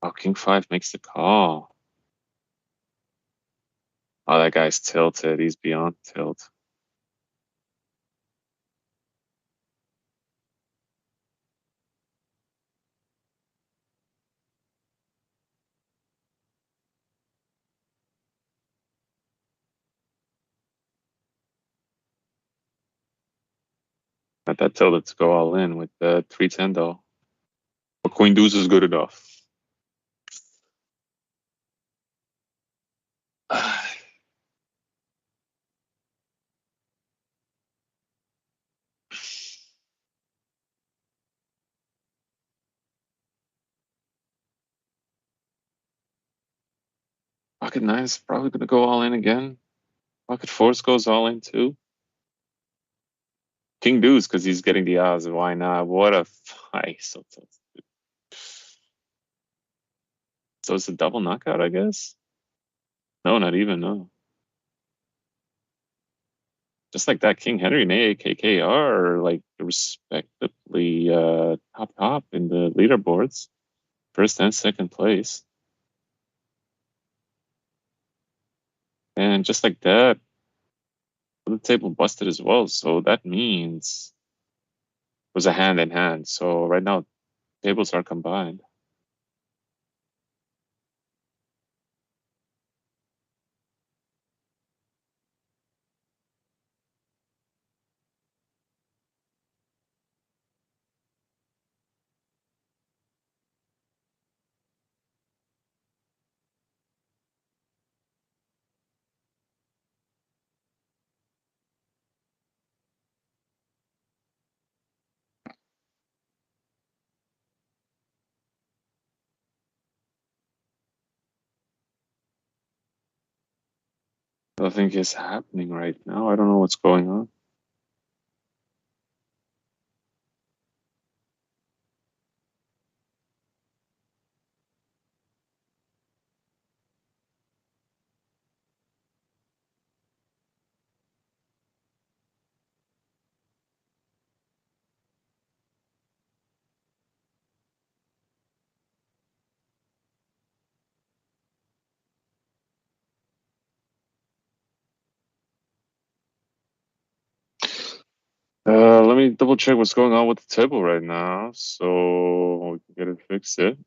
Oh, King 5 makes the call. Oh, that guy's tilted. He's beyond tilt. Not that tilted to go all in with the 310 though. But Queen Deuce is good enough. Pocket 9 is probably going to go all in again. Pocket 4 goes all in too. King Deuce because he's getting the odds. Why not? What a fight. So it's a double knockout, I guess? No, not even, no. Just like that, King Henry and AAKK are like respectively top in the leaderboards. First and second place. And just like that, the table busted as well. So that means it was a hand in hand. So right now, tables are combined. Nothing is happening right now. I don't know what's going on. Let me double check what's going on with the table right now so we can get it fixed. Maybe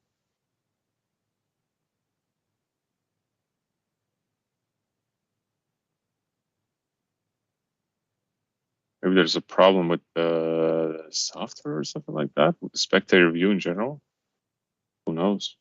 there's a problem with the software or something like that, with the spectator view in general. Who knows?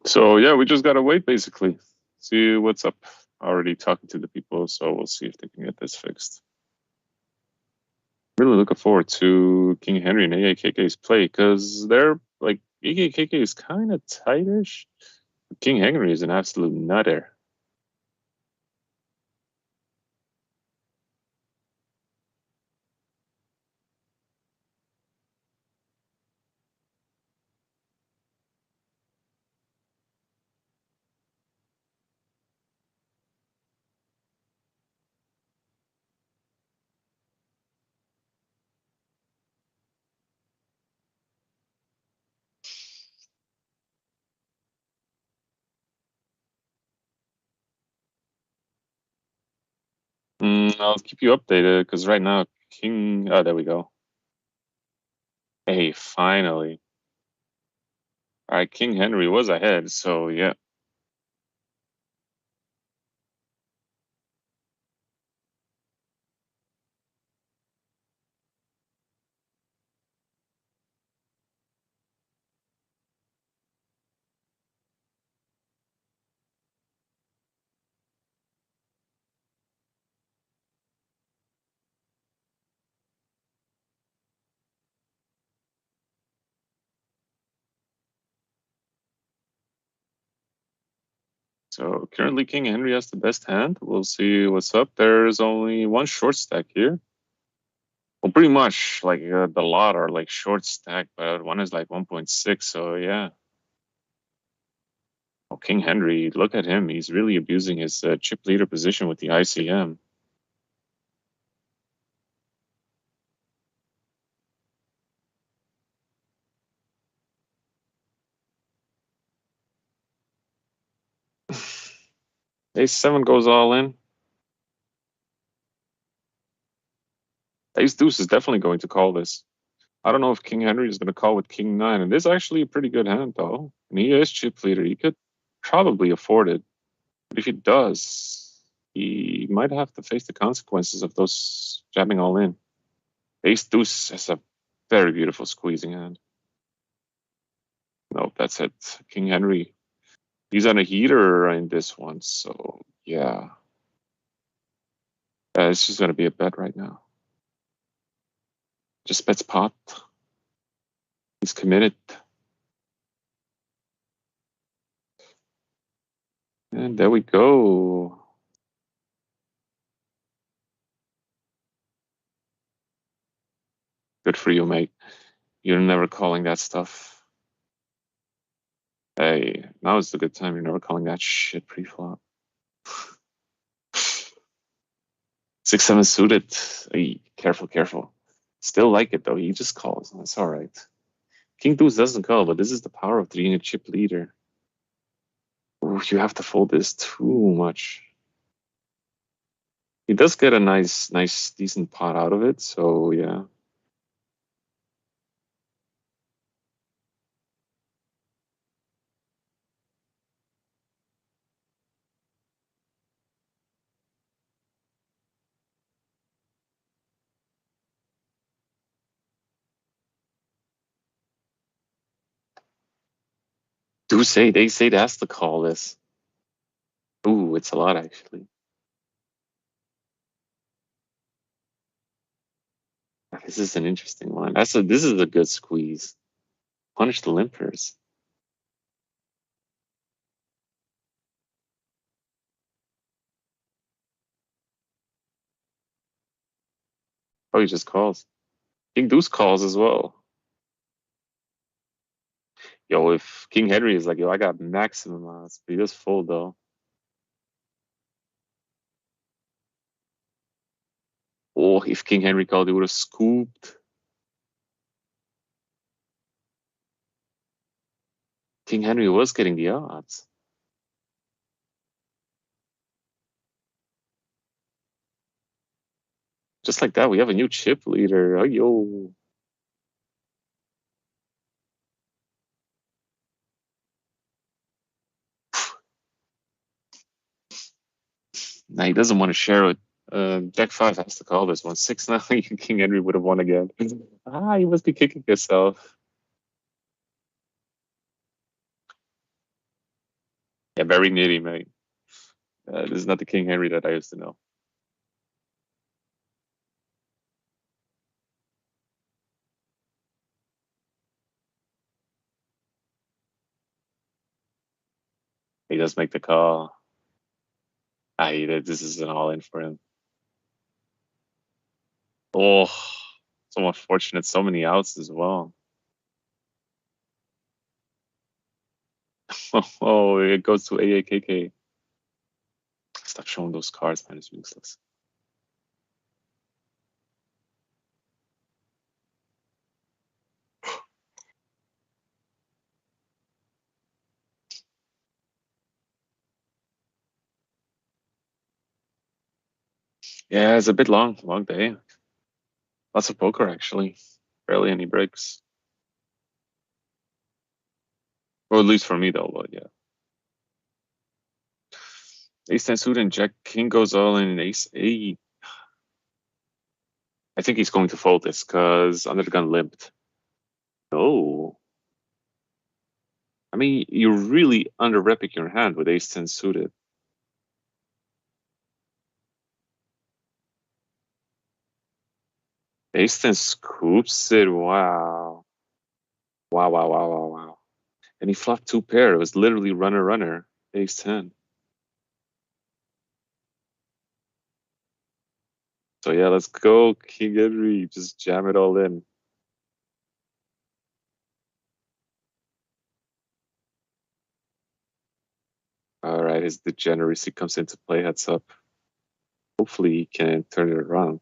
So yeah, we just gotta wait basically. See what's up. Already talking to the people, so we'll see if they can get this fixed. Really looking forward to King Henry and AAKK's play because they're like AAKK is kind of tightish. King Henry is an absolute nutter. I'll keep you updated because right now, King. Oh, there we go. Hey, finally. All right, King Henry was ahead, so yeah. So currently, King Henry has the best hand. We'll see what's up. There's only one short stack here. Well, pretty much like the lot are like short stack, but one is like 1.6. So yeah. Oh, King Henry, look at him. He's really abusing his chip leader position with the ICM. Ace 7 goes all in. Ace deuce is definitely going to call this. I don't know if King Henry is going to call with King 9. And this is actually a pretty good hand, though. And he is chip leader. He could probably afford it. But if he does, he might have to face the consequences of those jamming all in. Ace deuce is a very beautiful squeezing hand. Nope, that's it. King Henry. He's on a heater in this one, so yeah. It's just going to be a bet right now. Just bets pot. He's committed. And there we go. Good for you, mate. You're never calling that stuff. Hey, now is the good time. You're never calling that shit pre-flop. 6-7 suited. Hey, careful, careful. Still like it though. He just calls. That's all right. King deuce doesn't call, but this is the power of being a chip leader. Ooh, you have to fold this too much. He does get a nice, decent pot out of it. So yeah. They say that's the call this. Ooh, it's a lot actually. This is an interesting one. This is a good squeeze. Punish the limpers. Oh, he just calls. King Deuce calls as well. Yo, if King Henry is like, yo, I got maximum odds, but he does fold though. Oh, if King Henry called, he would have scooped. King Henry was getting the odds. Just like that, we have a new chip leader. Oh, yo. Nah, he doesn't want to share it. Jack 5 has to call this one. 6-9, King Henry would have won again. He must be kicking himself. Yeah, very nitty, mate. This is not the King Henry that I used to know. He does make the call. This is an all in for him. Oh, so unfortunate. So many outs as well. Oh, it goes to AAKK. Stop showing those cards, man. It's useless. Yeah, it's a bit long day. Lots of poker actually. Barely any breaks. Or at least for me though, but yeah. Ace 10 suit and Jack King goes all in and Ace 8. I think he's going to fold this because under the gun limped. Oh. I mean, you're really under repping your hand with Ace 10 suited. Ace 10 scoops it. Wow. Wow, wow, wow, wow, wow. And he flopped two pair. It was literally runner, runner, Ace 10. So yeah, let's go, King Henry. Just jam it all in. All right, his degeneracy comes into play. Heads up. Hopefully he can turn it around.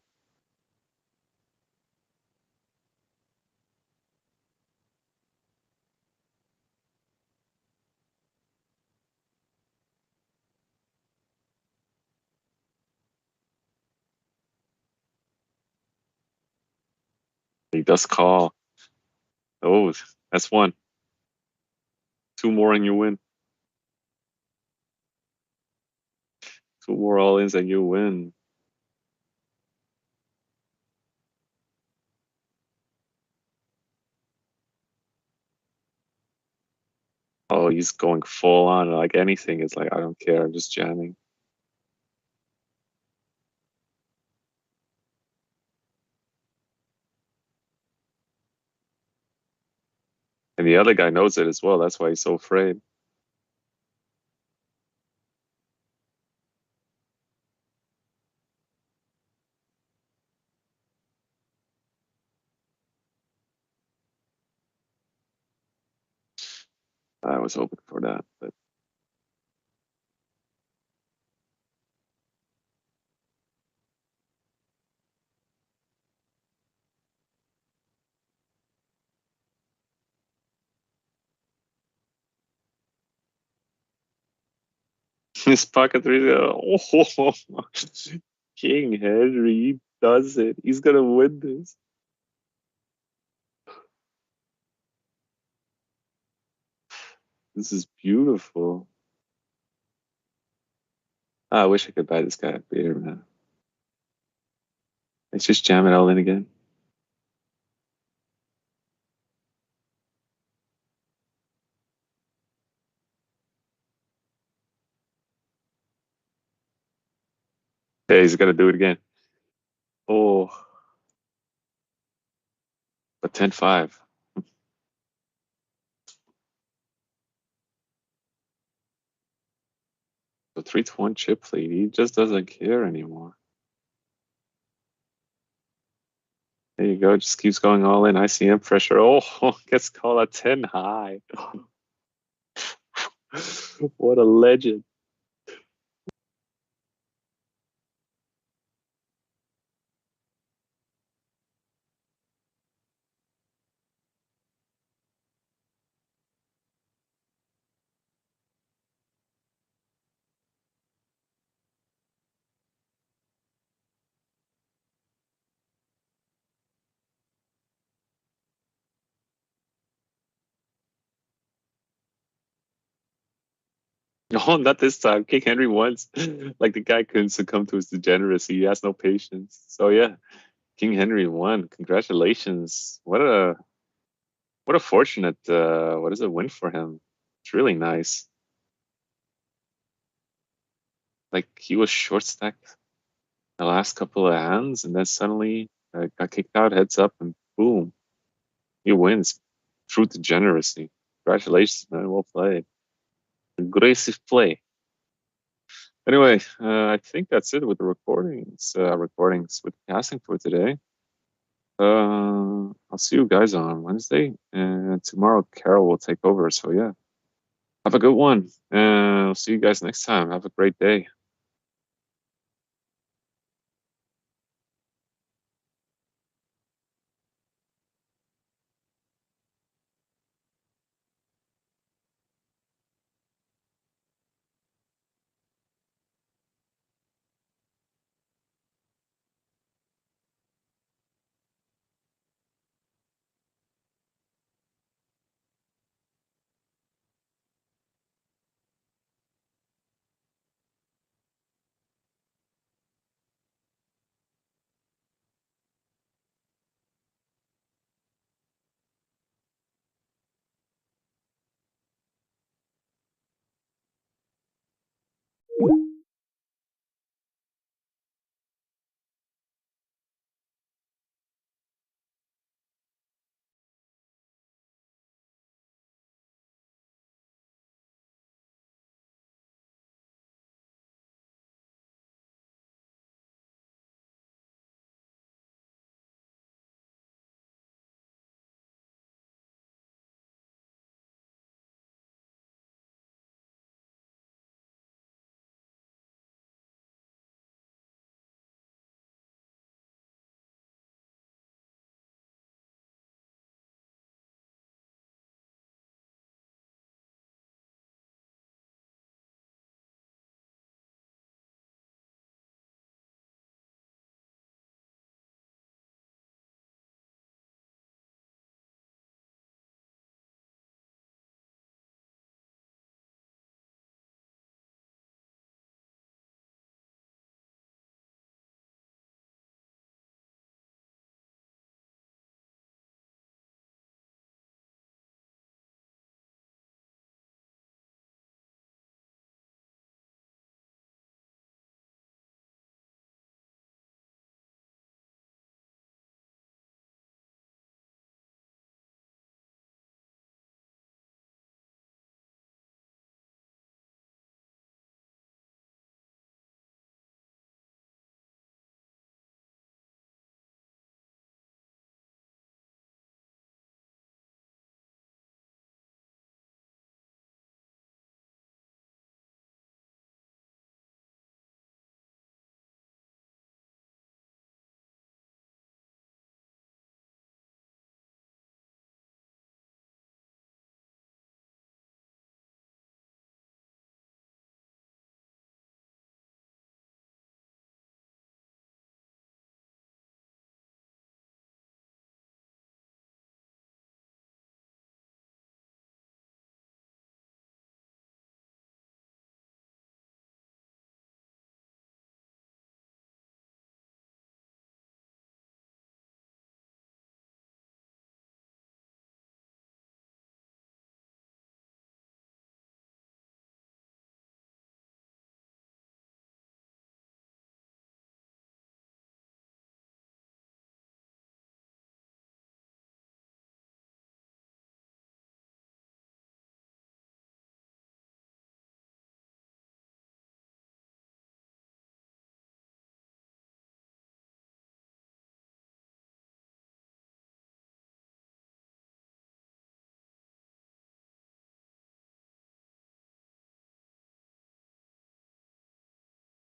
He does call. Oh, that's one. Two more and you win. Two more all-ins and you win. Oh, he's going full on like anything. It's like, I don't care. I'm just jamming. And the other guy knows it as well. That's why he's so afraid. I was hoping for that, but his pocket three. Oh, King Henry, he does it. He's gonna win this. This is beautiful. I wish I could buy this guy a beer, man. Let's just jam it all in again. Hey, he's gonna do it again. Oh, but 10-5. So 3-1 chip lead. He just doesn't care anymore. There you go. Just keeps going all in. ICM pressure. Oh, gets called a 10 high. What a legend. No, not this time. King Henry once. Like the guy couldn't succumb to his degeneracy. He has no patience. So yeah, King Henry won. Congratulations. What a fortunate what is a win for him. It's really nice. Like he was short stacked the last couple of hands and then suddenly got kicked out, heads up, and boom, he wins through degeneracy. Congratulations, man. Well played. Aggressive play. Anyway, I think that's it with the recordings with casting for today. I'll see you guys on Wednesday, and tomorrow Carol will take over. So yeah, have a good one, and I'll see you guys next time. Have a great day.